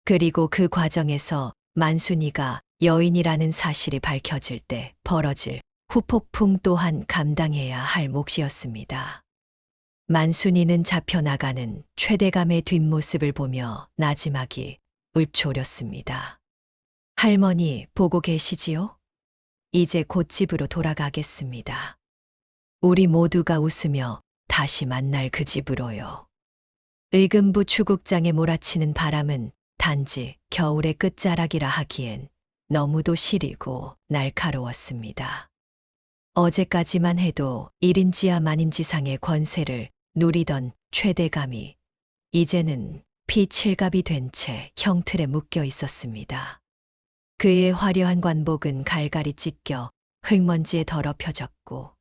그리고 그 과정에서 만순이가 여인이라는 사실이 밝혀질 때 벌어질 후폭풍 또한 감당해야 할 몫이었습니다. 만순이는 잡혀나가는 최대감의 뒷모습을 보며 나지막이 읊조렸습니다. 할머니 보고 계시지요? 이제 곧 집으로 돌아가겠습니다. 우리 모두가 웃으며 다시 만날 그 집으로요. 의금부 추국장에 몰아치는 바람은 단지 겨울의 끝자락이라 하기엔 너무도 시리고 날카로웠습니다. 어제까지만 해도 1인지하 만인지상의 권세를 누리던 최대감이 이제는 피칠갑이 된 채 형틀에 묶여 있었습니다. 그의 화려한 관복은 갈갈이 찢겨 흙먼지에 더럽혀졌고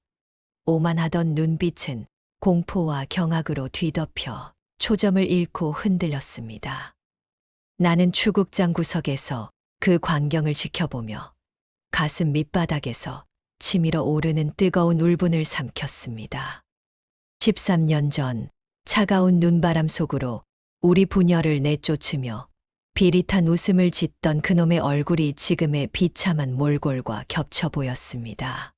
오만하던 눈빛은 공포와 경악으로 뒤덮여 초점을 잃고 흔들렸습니다. 나는 추국장 구석에서 그 광경을 지켜보며 가슴 밑바닥에서 치밀어 오르는 뜨거운 울분을 삼켰습니다. 13년 전 차가운 눈바람 속으로 우리 부녀를 내쫓으며 비릿한 웃음을 짓던 그놈의 얼굴이 지금의 비참한 몰골과 겹쳐 보였습니다.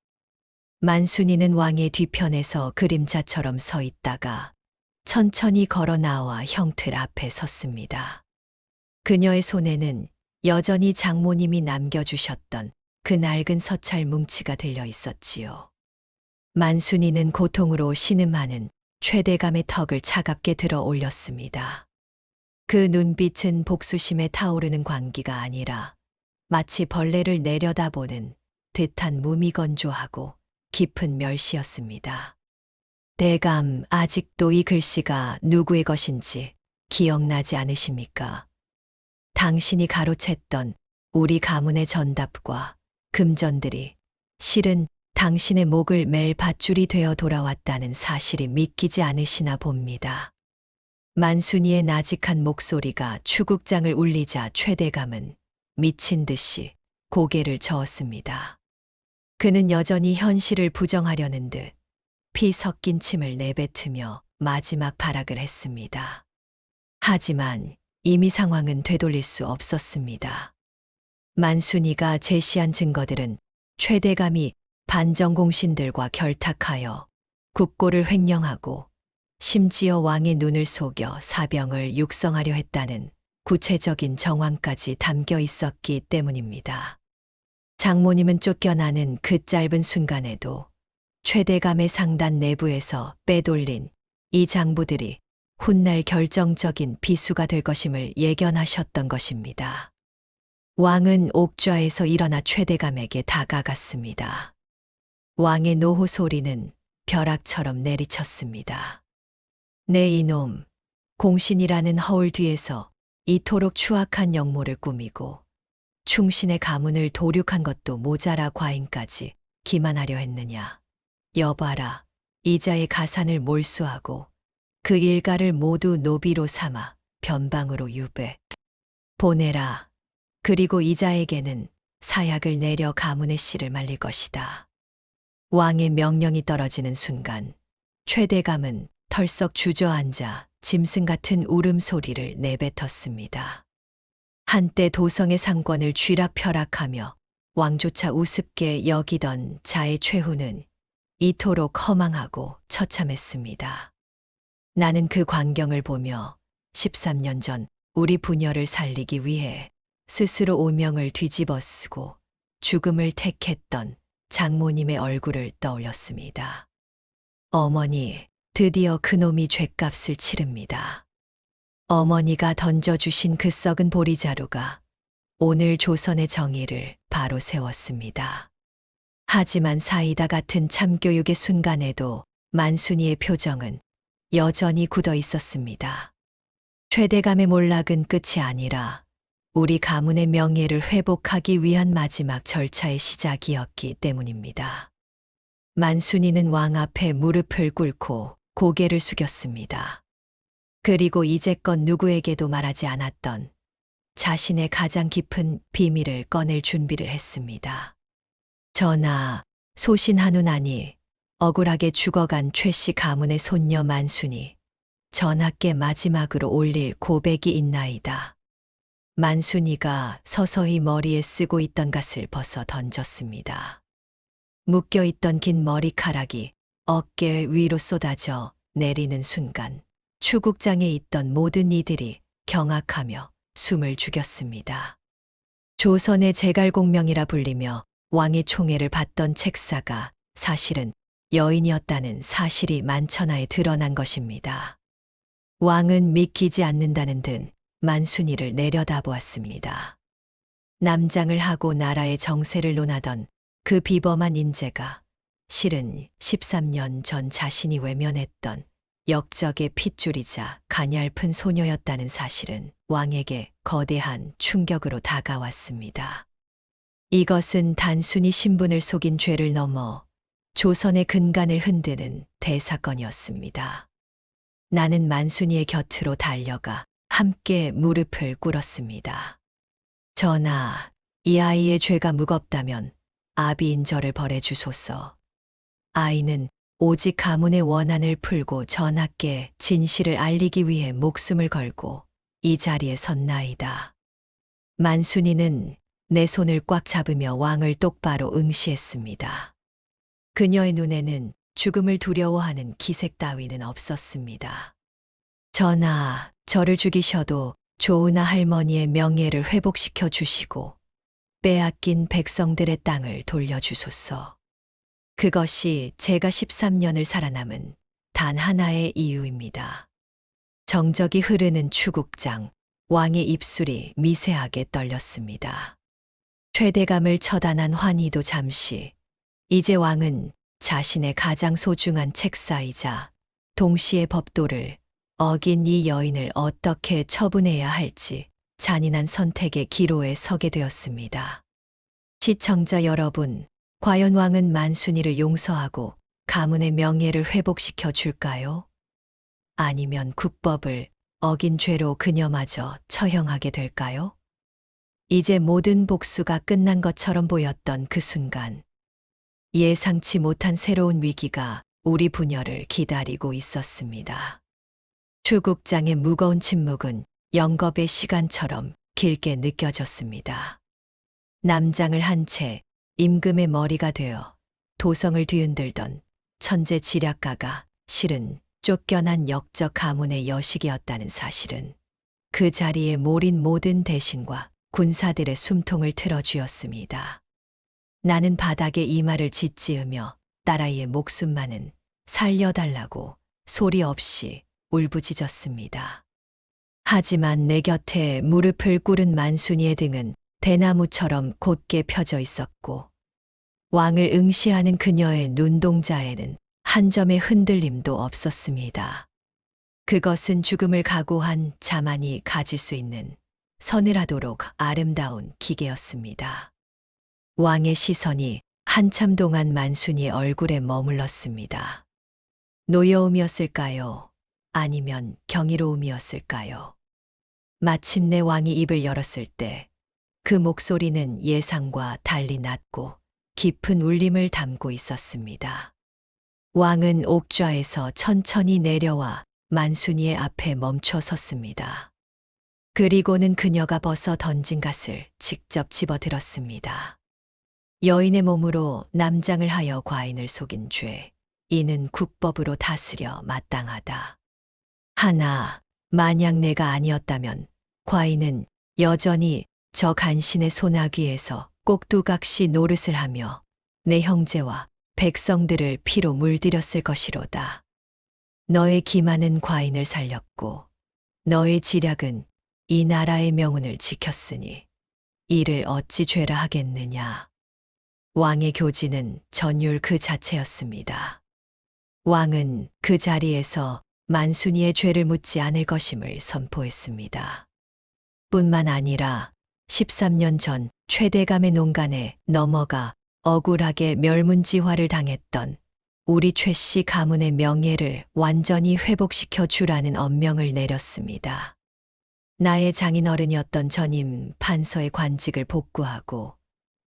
만순이는 왕의 뒤편에서 그림자처럼 서 있다가 천천히 걸어 나와 형틀 앞에 섰습니다. 그녀의 손에는 여전히 장모님이 남겨주셨던 그 낡은 서찰 뭉치가 들려 있었지요. 만순이는 고통으로 신음하는 최대감의 턱을 차갑게 들어 올렸습니다. 그 눈빛은 복수심에 타오르는 광기가 아니라 마치 벌레를 내려다보는 듯한 무미건조하고 깊은 멸시였습니다. 대감, 아직도 이 글씨가 누구의 것인지 기억나지 않으십니까? 당신이 가로챘던 우리 가문의 전답과 금전들이 실은 당신의 목을 맬 밧줄이 되어 돌아왔다는 사실이 믿기지 않으시나 봅니다. 만순이의 나직한 목소리가 추국장을 울리자 최대감은 미친 듯이 고개를 저었습니다. 그는 여전히 현실을 부정하려는 듯 피 섞인 침을 내뱉으며 마지막 발악을 했습니다. 하지만 이미 상황은 되돌릴 수 없었습니다. 만순이가 제시한 증거들은 최대감이 반정공신들과 결탁하여 국고를 횡령하고 심지어 왕의 눈을 속여 사병을 육성하려 했다는 구체적인 정황까지 담겨 있었기 때문입니다. 장모님은 쫓겨나는 그 짧은 순간에도 최대감의 상단 내부에서 빼돌린 이 장부들이 훗날 결정적인 비수가 될 것임을 예견하셨던 것입니다. 왕은 옥좌에서 일어나 최대감에게 다가갔습니다. 왕의 노호 소리는 벼락처럼 내리쳤습니다. 내 이놈, 공신이라는 허울 뒤에서 이토록 추악한 역모를 꾸미고 충신의 가문을 도륙한 것도 모자라 과인까지 기만하려 했느냐. 여봐라, 이자의 가산을 몰수하고 그 일가를 모두 노비로 삼아 변방으로 유배 보내라. 그리고 이자에게는 사약을 내려 가문의 씨를 말릴 것이다. 왕의 명령이 떨어지는 순간 최대감은 털썩 주저앉아 짐승 같은 울음소리를 내뱉었습니다. 한때 도성의 상권을 쥐락펴락하며 왕조차 우습게 여기던 자의 최후는 이토록 허망하고 처참했습니다. 나는 그 광경을 보며 13년 전 우리 부녀를 살리기 위해 스스로 오명을 뒤집어 쓰고 죽음을 택했던 장모님의 얼굴을 떠올렸습니다. 어머니, 드디어 그놈이 죗값을 치릅니다. 어머니가 던져주신 그 썩은 보리자루가 오늘 조선의 정의를 바로 세웠습니다. 하지만 사이다 같은 참교육의 순간에도 만순이의 표정은 여전히 굳어 있었습니다. 최대감의 몰락은 끝이 아니라 우리 가문의 명예를 회복하기 위한 마지막 절차의 시작이었기 때문입니다. 만순이는 왕 앞에 무릎을 꿇고 고개를 숙였습니다. 그리고 이제껏 누구에게도 말하지 않았던 자신의 가장 깊은 비밀을 꺼낼 준비를 했습니다. 전하, 소신한운하니 억울하게 죽어간 최 씨 가문의 손녀 만순이 전하께 마지막으로 올릴 고백이 있나이다. 만순이가 서서히 머리에 쓰고 있던 갓을 벗어 던졌습니다. 묶여있던 긴 머리카락이 어깨 위로 쏟아져 내리는 순간 추국장에 있던 모든 이들이 경악하며 숨을 죽였습니다. 조선의 제갈공명이라 불리며 왕의 총애를 받던 책사가 사실은 여인이었다는 사실이 만천하에 드러난 것입니다. 왕은 믿기지 않는다는 듯 만순이를 내려다보았습니다. 남장을 하고 나라의 정세를 논하던 그 비범한 인재가 실은 13년 전 자신이 외면했던 역적의 핏줄이자 가냘픈 소녀였다는 사실은 왕에게 거대한 충격으로 다가왔습니다. 이것은 단순히 신분을 속인 죄를 넘어 조선의 근간을 흔드는 대사건이었습니다. 나는 만순이의 곁으로 달려가 함께 무릎을 꿇었습니다. 전하, 이 아이의 죄가 무겁다면 아비인 저를 벌해 주소서. 아이는 오직 가문의 원한을 풀고 전하께 진실을 알리기 위해 목숨을 걸고 이 자리에 섰나이다. 만순이는 내 손을 꽉 잡으며 왕을 똑바로 응시했습니다. 그녀의 눈에는 죽음을 두려워하는 기색 따위는 없었습니다. 전하, 저를 죽이셔도 조은아 할머니의 명예를 회복시켜 주시고 빼앗긴 백성들의 땅을 돌려주소서. 그것이 제가 13년을 살아남은 단 하나의 이유입니다. 정적이 흐르는 추국장, 왕의 입술이 미세하게 떨렸습니다. 최대감을 처단한 환희도 잠시, 이제 왕은 자신의 가장 소중한 책사이자 동시에 법도를 어긴 이 여인을 어떻게 처분해야 할지 잔인한 선택의 기로에 서게 되었습니다. 시청자 여러분, 과연 왕은 만순이를 용서하고 가문의 명예를 회복시켜 줄까요? 아니면 국법을 어긴 죄로 그녀마저 처형하게 될까요? 이제 모든 복수가 끝난 것처럼 보였던 그 순간, 예상치 못한 새로운 위기가 우리 부녀를 기다리고 있었습니다. 추국장의 무거운 침묵은 영겁의 시간처럼 길게 느껴졌습니다. 남장을 한 채 임금의 머리가 되어 도성을 뒤흔들던 천재 지략가가 실은 쫓겨난 역적 가문의 여식이었다는 사실은 그 자리에 몰인 모든 대신과 군사들의 숨통을 틀어쥐었습니다. 나는 바닥에 이마를 짓지으며 딸아이의 목숨만은 살려달라고 소리 없이 울부짖었습니다. 하지만 내 곁에 무릎을 꿇은 만순이의 등은 대나무처럼 곧게 펴져 있었고 왕을 응시하는 그녀의 눈동자에는 한 점의 흔들림도 없었습니다. 그것은 죽음을 각오한 자만이 가질 수 있는 서늘하도록 아름다운 기계였습니다. 왕의 시선이 한참 동안 만순이의 얼굴에 머물렀습니다. 노여움이었을까요? 아니면 경이로움이었을까요? 마침내 왕이 입을 열었을 때 그 목소리는 예상과 달리 낮고 깊은 울림을 담고 있었습니다. 왕은 옥좌에서 천천히 내려와 만순이의 앞에 멈춰 섰습니다. 그리고는 그녀가 벗어 던진 갓을 직접 집어들었습니다. 여인의 몸으로 남장을 하여 과인을 속인 죄, 이는 국법으로 다스려 마땅하다. 하나, 만약 내가 아니었다면 과인은 여전히 저 간신의 소나귀에서 꼭두각시 노릇을 하며 내 형제와 백성들을 피로 물들였을 것이로다. 너의 기만은 과인을 살렸고 너의 지략은 이 나라의 명운을 지켰으니 이를 어찌 죄라 하겠느냐. 왕의 교지는 전율 그 자체였습니다. 왕은 그 자리에서 만순이의 죄를 묻지 않을 것임을 선포했습니다. 뿐만 아니라 13년 전 최대감의 농간에 넘어가 억울하게 멸문지화를 당했던 우리 최 씨 가문의 명예를 완전히 회복시켜 주라는 엄명을 내렸습니다. 나의 장인어른이었던 전임 판서의 관직을 복구하고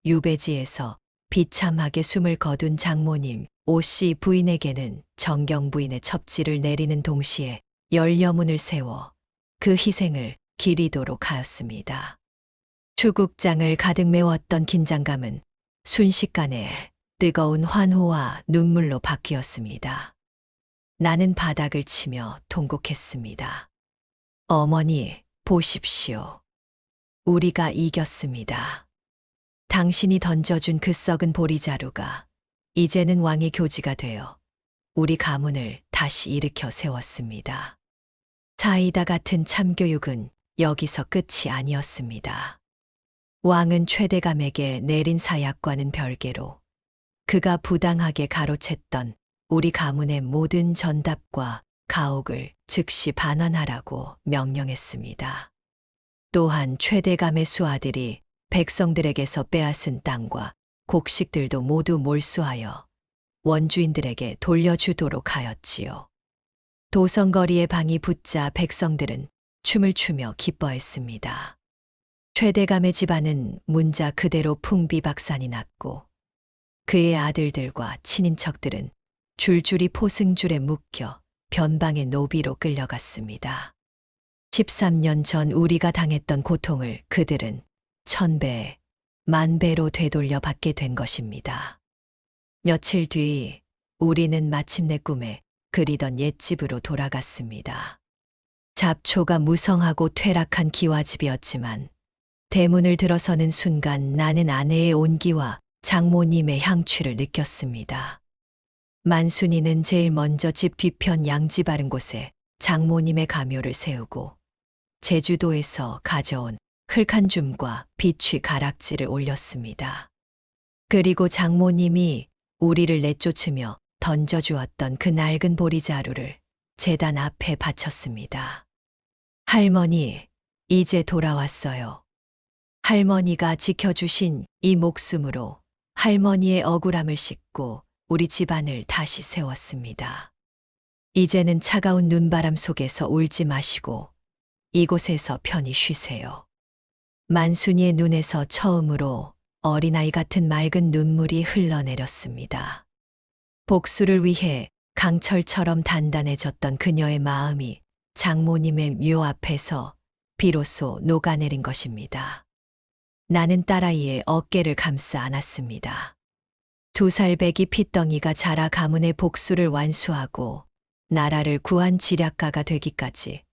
유배지에서 비참하게 숨을 거둔 장모님 오씨 부인에게는 정경 부인의 첩지를 내리는 동시에 열여문을 세워 그 희생을 기리도록 하였습니다. 추국장을 가득 메웠던 긴장감은 순식간에 뜨거운 환호와 눈물로 바뀌었습니다. 나는 바닥을 치며 통곡했습니다. 어머니, 보십시오. 우리가 이겼습니다. 당신이 던져준 그 썩은 보리자루가 이제는 왕의 교지가 되어 우리 가문을 다시 일으켜 세웠습니다. 사이다 같은 참교육은 여기서 끝이 아니었습니다. 왕은 최대감에게 내린 사약과는 별개로 그가 부당하게 가로챘던 우리 가문의 모든 전답과 가옥을 즉시 반환하라고 명령했습니다. 또한 최대감의 수하들이 백성들에게서 빼앗은 땅과 곡식들도 모두 몰수하여 원주인들에게 돌려주도록 하였지요. 도성거리의 방이 붙자 백성들은 춤을 추며 기뻐했습니다. 최대감의 집안은 문자 그대로 풍비박산이 났고 그의 아들들과 친인척들은 줄줄이 포승줄에 묶여 변방의 노비로 끌려갔습니다. 13년 전 우리가 당했던 고통을 그들은 1000배, 10,000배로 되돌려 받게 된 것입니다. 며칠 뒤 우리는 마침내 꿈에 그리던 옛집으로 돌아갔습니다. 잡초가 무성하고 퇴락한 기와집이었지만 대문을 들어서는 순간 나는 아내의 온기와 장모님의 향취를 느꼈습니다. 만순이는 제일 먼저 집 뒤편 양지 바른 곳에 장모님의 가묘를 세우고 제주도에서 가져온 흙한 줌과 비취 가락지를 올렸습니다. 그리고 장모님이 우리를 내쫓으며 던져주었던 그 낡은 보리자루를 제단 앞에 바쳤습니다. 할머니, 이제 돌아왔어요. 할머니가 지켜주신 이 목숨으로 할머니의 억울함을 씻고 우리 집안을 다시 세웠습니다. 이제는 차가운 눈바람 속에서 울지 마시고 이곳에서 편히 쉬세요. 만순이의 눈에서 처음으로 어린아이 같은 맑은 눈물이 흘러내렸습니다. 복수를 위해 강철처럼 단단해졌던 그녀의 마음이 장모님의 묘 앞에서 비로소 녹아내린 것입니다. 나는 딸아이의 어깨를 감싸 안았습니다. 2살 배기 핏덩이가 자라 가문의 복수를 완수하고 나라를 구한 지략가가 되기까지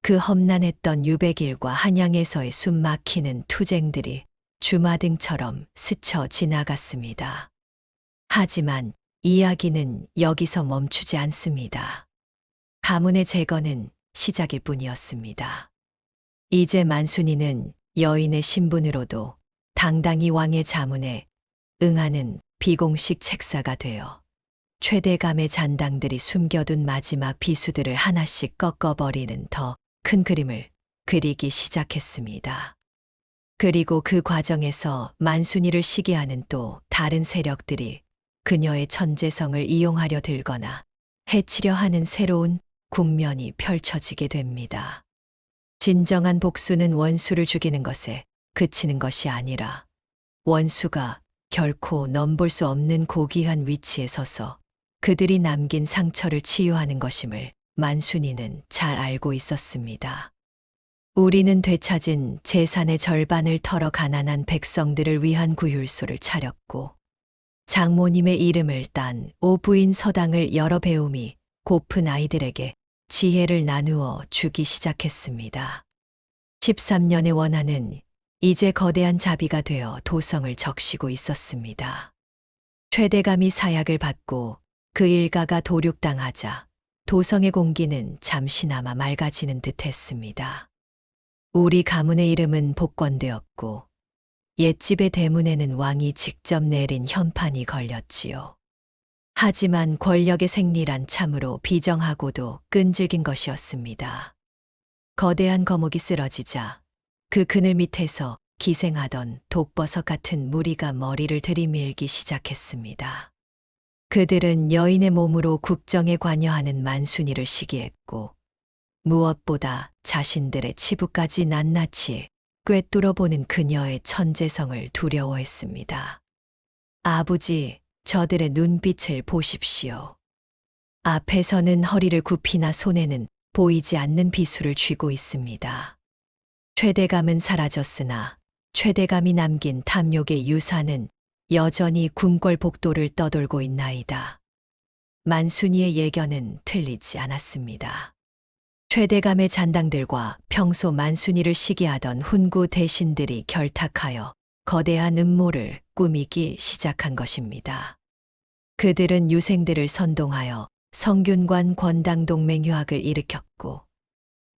그 험난했던 유배길과 한양에서의 숨막히는 투쟁들이 주마등처럼 스쳐 지나갔습니다. 하지만 이야기는 여기서 멈추지 않습니다. 가문의 재건은 시작일 뿐이었습니다. 이제 만순이는 여인의 신분으로도 당당히 왕의 자문에 응하는 비공식 책사가 되어 최대감의 잔당들이 숨겨둔 마지막 비수들을 하나씩 꺾어버리는 더 큰 그림을 그리기 시작했습니다. 그리고 그 과정에서 만순이를 시기하는 또 다른 세력들이 그녀의 천재성을 이용하려 들거나 해치려 하는 새로운 국면이 펼쳐지게 됩니다. 진정한 복수는 원수를 죽이는 것에 그치는 것이 아니라 원수가 결코 넘볼 수 없는 고귀한 위치에 서서 그들이 남긴 상처를 치유하는 것임을 만순이는 잘 알고 있었습니다. 우리는 되찾은 재산의 절반을 털어 가난한 백성들을 위한 구휼소를 차렸고 장모님의 이름을 딴 오부인 서당을 여러 배움이 고픈 아이들에게 지혜를 나누어 주기 시작했습니다. 13년의 원한은 이제 거대한 자비가 되어 도성을 적시고 있었습니다. 최대감이 사약을 받고 그 일가가 도륙당하자 도성의 공기는 잠시나마 맑아지는 듯 했습니다. 우리 가문의 이름은 복권되었고 옛집의 대문에는 왕이 직접 내린 현판이 걸렸지요. 하지만 권력의 생리란 참으로 비정하고도 끈질긴 것이었습니다. 거대한 거목이 쓰러지자 그 그늘 밑에서 기생하던 독버섯 같은 무리가 머리를 들이밀기 시작했습니다. 그들은 여인의 몸으로 국정에 관여하는 만순이를 시기했고 무엇보다 자신들의 치부까지 낱낱이 꿰뚫어보는 그녀의 천재성을 두려워했습니다. 아버지, 저들의 눈빛을 보십시오. 앞에서는 허리를 굽히나 손에는 보이지 않는 비수를 쥐고 있습니다. 최대감은 사라졌으나 최대감이 남긴 탐욕의 유산은 여전히 궁궐 복도를 떠돌고 있나이다. 만순이의 예견은 틀리지 않았습니다. 최대감의 잔당들과 평소 만순이를 시기하던 훈구 대신들이 결탁하여 거대한 음모를 꾸미기 시작한 것입니다. 그들은 유생들을 선동하여 성균관 권당 동맹 유학을 일으켰고,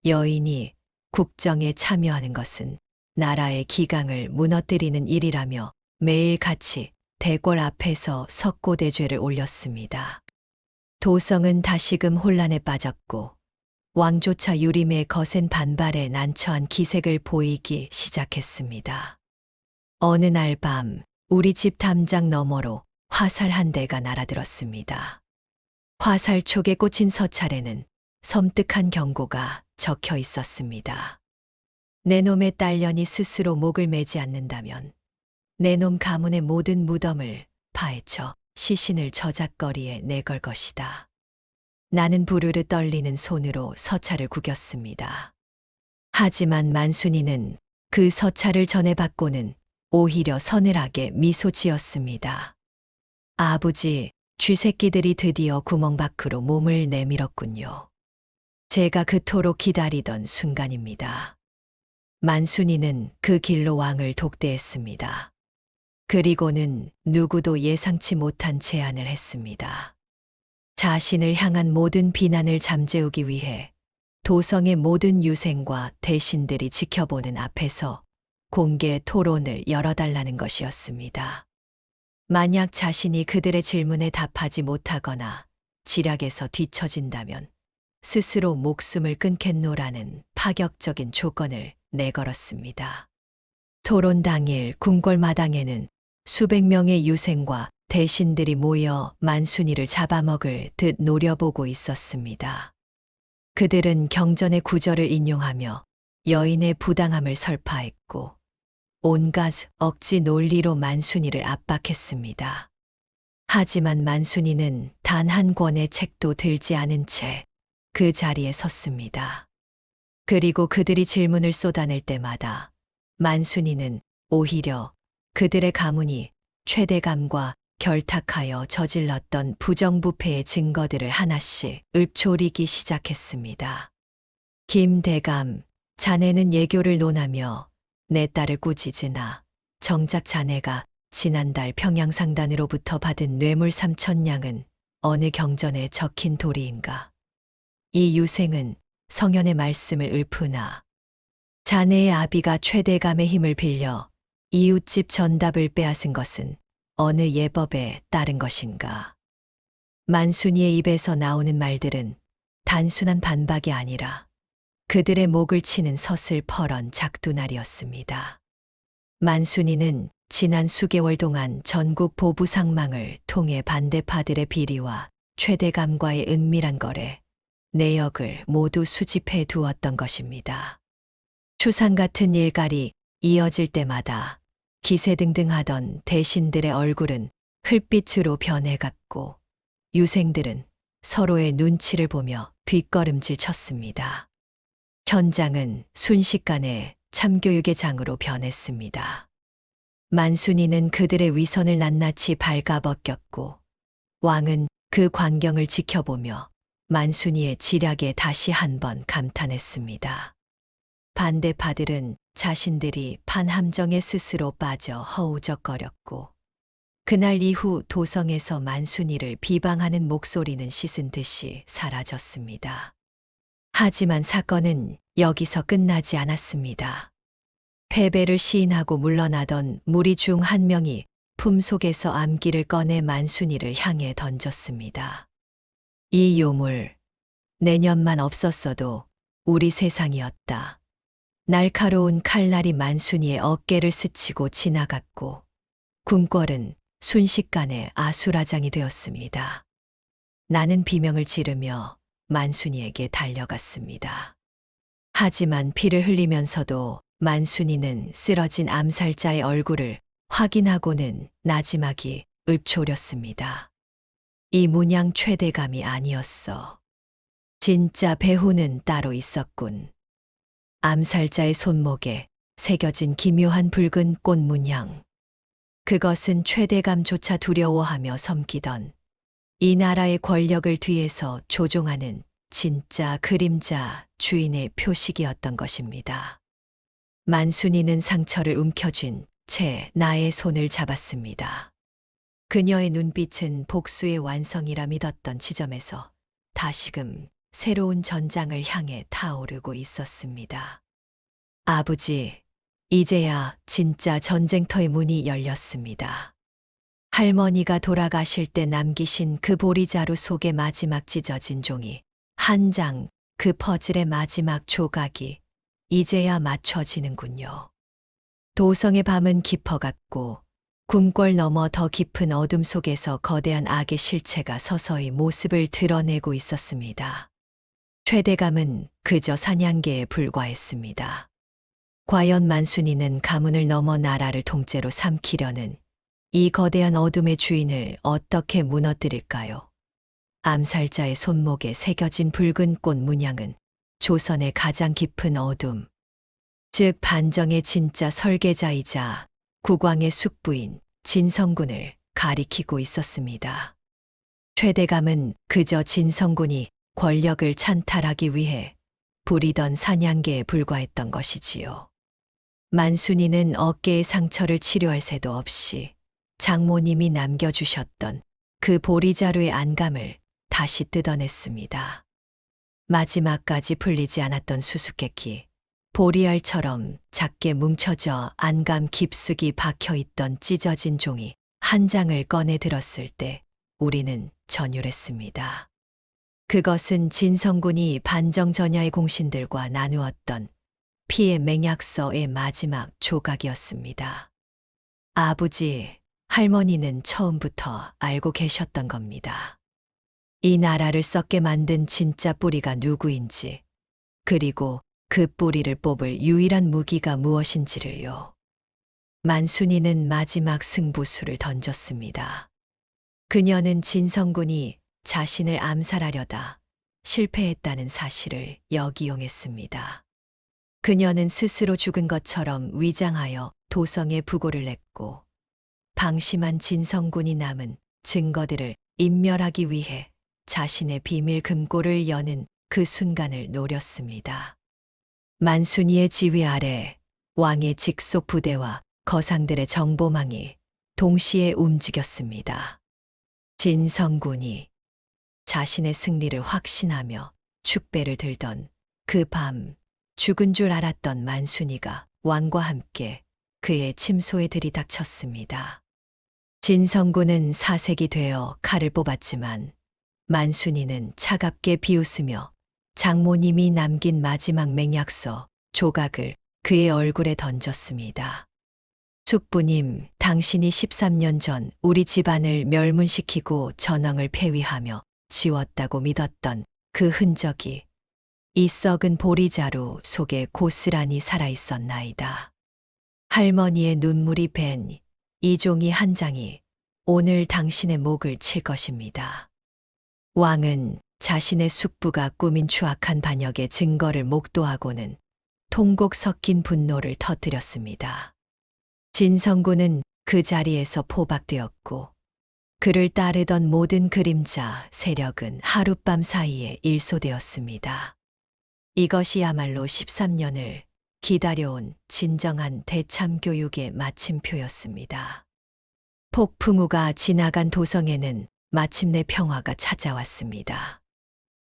여인이 국정에 참여하는 것은 나라의 기강을 무너뜨리는 일이라며 매일 같이 대궐 앞에서 석고대죄를 올렸습니다. 도성은 다시금 혼란에 빠졌고 왕조차 유림의 거센 반발에 난처한 기색을 보이기 시작했습니다. 어느 날 밤 우리 집 담장 너머로 화살 한 대가 날아들었습니다. 화살 촉에 꽂힌 서찰에는 섬뜩한 경고가 적혀 있었습니다. 내 놈의 딸년이 스스로 목을 매지 않는다면 내 놈 가문의 모든 무덤을 파헤쳐 시신을 저작거리에 내걸 것이다. 나는 부르르 떨리는 손으로 서찰을 구겼습니다. 하지만 만순이는 그 서찰을 전해받고는 오히려 서늘하게 미소 지었습니다. 아버지, 쥐새끼들이 드디어 구멍 밖으로 몸을 내밀었군요. 제가 그토록 기다리던 순간입니다. 만순이는 그 길로 왕을 독대했습니다. 그리고는 누구도 예상치 못한 제안을 했습니다. 자신을 향한 모든 비난을 잠재우기 위해 도성의 모든 유생과 대신들이 지켜보는 앞에서 공개 토론을 열어달라는 것이었습니다. 만약 자신이 그들의 질문에 답하지 못하거나 지략에서 뒤처진다면 스스로 목숨을 끊겠노라는 파격적인 조건을 내걸었습니다. 토론 당일 궁궐 마당에는 수백 명의 유생과 대신들이 모여 만순이를 잡아먹을 듯 노려보고 있었습니다. 그들은 경전의 구절을 인용하며 여인의 부당함을 설파했고 온갖 억지 논리로 만순이를 압박했습니다. 하지만 만순이는 단 한 권의 책도 들지 않은 채 그 자리에 섰습니다. 그리고 그들이 질문을 쏟아낼 때마다 만순이는 오히려 그들의 가문이 최대감과 결탁하여 저질렀던 부정부패의 증거들을 하나씩 읊조리기 시작했습니다. 김 대감, 자네는 예교를 논하며 내 딸을 꾸짖으나 정작 자네가 지난달 평양상단으로부터 받은 뇌물 3,000냥은 어느 경전에 적힌 도리인가? 이 유생은 성현의 말씀을 읊으나 자네의 아비가 최대감의 힘을 빌려 이웃집 전답을 빼앗은 것은 어느 예법에 따른 것인가? 만순이의 입에서 나오는 말들은 단순한 반박이 아니라 그들의 목을 치는 서슬퍼런 작두날이었습니다. 만순이는 지난 수개월 동안 전국 보부상망을 통해 반대파들의 비리와 최대감과의 은밀한 거래, 내역을 모두 수집해 두었던 것입니다. 추상 같은 일갈이 이어질 때마다 기세등등하던 대신들의 얼굴은 흙빛으로 변해갔고 유생들은 서로의 눈치를 보며 뒷걸음질 쳤습니다. 현장은 순식간에 참교육의 장으로 변했습니다. 만순이는 그들의 위선을 낱낱이 발가벗겼고 왕은 그 광경을 지켜보며 만순이의 지략에 다시 한번 감탄했습니다. 반대파들은 자신들이 판함정에 스스로 빠져 허우적거렸고 그날 이후 도성에서 만순이를 비방하는 목소리는 씻은 듯이 사라졌습니다. 하지만 사건은 여기서 끝나지 않았습니다. 패배를 시인하고 물러나던 무리 중 한 명이 품속에서 암기를 꺼내 만순이를 향해 던졌습니다. 이 요물, 내년만 없었어도 우리 세상이었다. 날카로운 칼날이 만순이의 어깨를 스치고 지나갔고 궁궐은 순식간에 아수라장이 되었습니다. 나는 비명을 지르며 만순이에게 달려갔습니다. 하지만 피를 흘리면서도 만순이는 쓰러진 암살자의 얼굴을 확인하고는 나지막이 읊조렸습니다. 이 문양 최대감이 아니었어. 진짜 배후는 따로 있었군. 암살자의 손목에 새겨진 기묘한 붉은 꽃 문양. 그것은 최대감조차 두려워하며 섬기던 이 나라의 권력을 뒤에서 조종하는 진짜 그림자 주인의 표식이었던 것입니다. 만순이는 상처를 움켜쥔 채 나의 손을 잡았습니다. 그녀의 눈빛은 복수의 완성이라 믿었던 지점에서 다시금 새로운 전장을 향해 타오르고 있었습니다. 아버지, 이제야 진짜 전쟁터의 문이 열렸습니다. 할머니가 돌아가실 때 남기신 그 보리자루 속의 마지막 찢어진 종이 한 장, 그 퍼즐의 마지막 조각이 이제야 맞춰지는군요. 도성의 밤은 깊어갔고 궁궐 너머 더 깊은 어둠 속에서 거대한 악의 실체가 서서히 모습을 드러내고 있었습니다. 최대감은 그저 사냥개에 불과했습니다. 과연 만순이는 가문을 넘어 나라를 통째로 삼키려는 이 거대한 어둠의 주인을 어떻게 무너뜨릴까요? 암살자의 손목에 새겨진 붉은 꽃 문양은 조선의 가장 깊은 어둠, 즉 반정의 진짜 설계자이자 국왕의 숙부인 진성군을 가리키고 있었습니다. 최대감은 그저 진성군이 권력을 찬탈하기 위해 부리던 사냥개에 불과했던 것이지요. 만순이는 어깨의 상처를 치료할 새도 없이 장모님이 남겨주셨던 그 보리자루의 안감을 다시 뜯어냈습니다. 마지막까지 풀리지 않았던 수수께끼, 보리알처럼 작게 뭉쳐져 안감 깊숙이 박혀있던 찢어진 종이 한 장을 꺼내 들었을 때 우리는 전율했습니다. 그것은 진성군이 반정전야의 공신들과 나누었던 피의 맹약서의 마지막 조각이었습니다. 아버지, 할머니는 처음부터 알고 계셨던 겁니다. 이 나라를 썩게 만든 진짜 뿌리가 누구인지, 그리고 그 뿌리를 뽑을 유일한 무기가 무엇인지를요. 만순이는 마지막 승부수를 던졌습니다. 그녀는 진성군이 자신을 암살하려다 실패했다는 사실을 역이용했습니다. 그녀는 스스로 죽은 것처럼 위장하여 도성에 부고를 냈고 방심한 진성군이 남은 증거들을 인멸하기 위해 자신의 비밀 금고를 여는 그 순간을 노렸습니다. 만순이의 지휘 아래 왕의 직속 부대와 거상들의 정보망이 동시에 움직였습니다. 진성군이 자신의 승리를 확신하며 축배를 들던 그 밤 죽은 줄 알았던 만순이가 왕과 함께 그의 침소에 들이닥쳤습니다. 진성군은 사색이 되어 칼을 뽑았지만 만순이는 차갑게 비웃으며 장모님이 남긴 마지막 맹약서 조각을 그의 얼굴에 던졌습니다. 숙부님, 당신이 13년 전 우리 집안을 멸문시키고 전왕을 폐위하며 지웠다고 믿었던 그 흔적이 이 썩은 보리자루 속에 고스란히 살아있었나이다. 할머니의 눈물이 밴 이 종이 한 장이 오늘 당신의 목을 칠 것입니다. 왕은 자신의 숙부가 꾸민 추악한 반역의 증거를 목도하고는 통곡 섞인 분노를 터뜨렸습니다. 진성군은 그 자리에서 포박되었고 그를 따르던 모든 그림자 세력은 하룻밤 사이에 일소되었습니다. 이것이야말로 13년을 기다려온 진정한 대참교육의 마침표였습니다. 폭풍우가 지나간 도성에는 마침내 평화가 찾아왔습니다.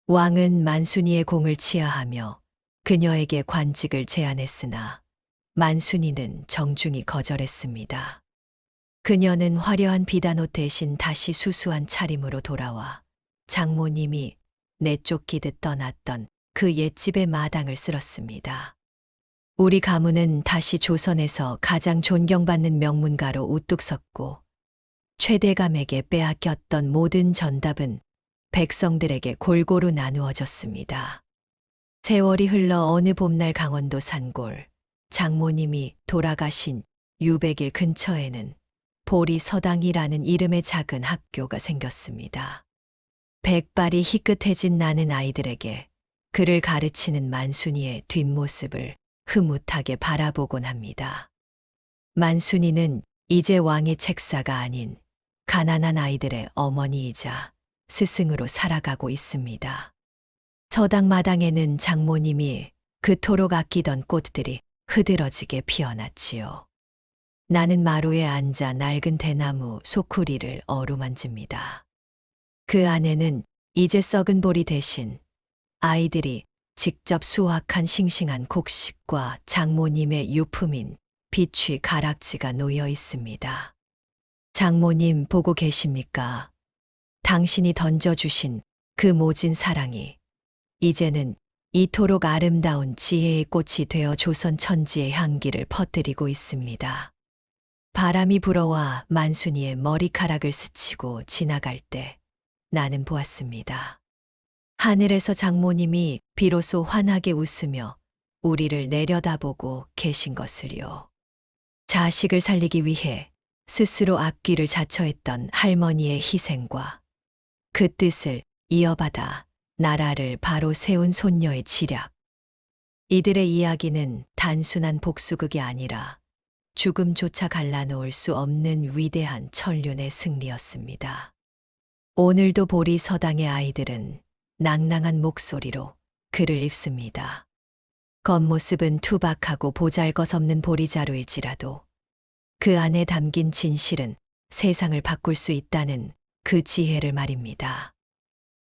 왕은 만순이의 공을 치하하며 그녀에게 관직을 제안했으나 만순이는 정중히 거절했습니다. 그녀는 화려한 비단옷 대신 다시 수수한 차림으로 돌아와 장모님이 내쫓기듯 떠났던 그 옛집의 마당을 쓸었습니다. 우리 가문은 다시 조선에서 가장 존경받는 명문가로 우뚝 섰고 최대감에게 빼앗겼던 모든 전답은 백성들에게 골고루 나누어졌습니다. 세월이 흘러 어느 봄날 강원도 산골, 장모님이 돌아가신 600일 근처에는 보리 서당이라는 이름의 작은 학교가 생겼습니다. 백발이 희끗해진 나는 아이들에게 글을 가르치는 만순이의 뒷모습을 흐뭇하게 바라보곤 합니다. 만순이는 이제 왕의 책사가 아닌 가난한 아이들의 어머니이자 스승으로 살아가고 있습니다. 서당 마당에는 장모님이 그토록 아끼던 꽃들이 흐드러지게 피어났지요. 나는 마루에 앉아 낡은 대나무 소쿠리를 어루만집니다. 그 안에는 이제 썩은 보리 대신 아이들이 직접 수확한 싱싱한 곡식과 장모님의 유품인 비취 가락지가 놓여 있습니다. 장모님 보고 계십니까? 당신이 던져주신 그 모진 사랑이 이제는 이토록 아름다운 지혜의 꽃이 되어 조선 천지의 향기를 퍼뜨리고 있습니다. 바람이 불어와 만순이의 머리카락을 스치고 지나갈 때 나는 보았습니다. 하늘에서 장모님이 비로소 환하게 웃으며 우리를 내려다보고 계신 것을요. 자식을 살리기 위해 스스로 앞길을 자처했던 할머니의 희생과 그 뜻을 이어받아 나라를 바로 세운 손녀의 지략. 이들의 이야기는 단순한 복수극이 아니라 죽음조차 갈라놓을 수 없는 위대한 천륜의 승리였습니다. 오늘도 보리 서당의 아이들은 낭낭한 목소리로 글을 읽습니다. 겉모습은 투박하고 보잘것없는 보리자루일지라도 그 안에 담긴 진실은 세상을 바꿀 수 있다는 그 지혜를 말입니다.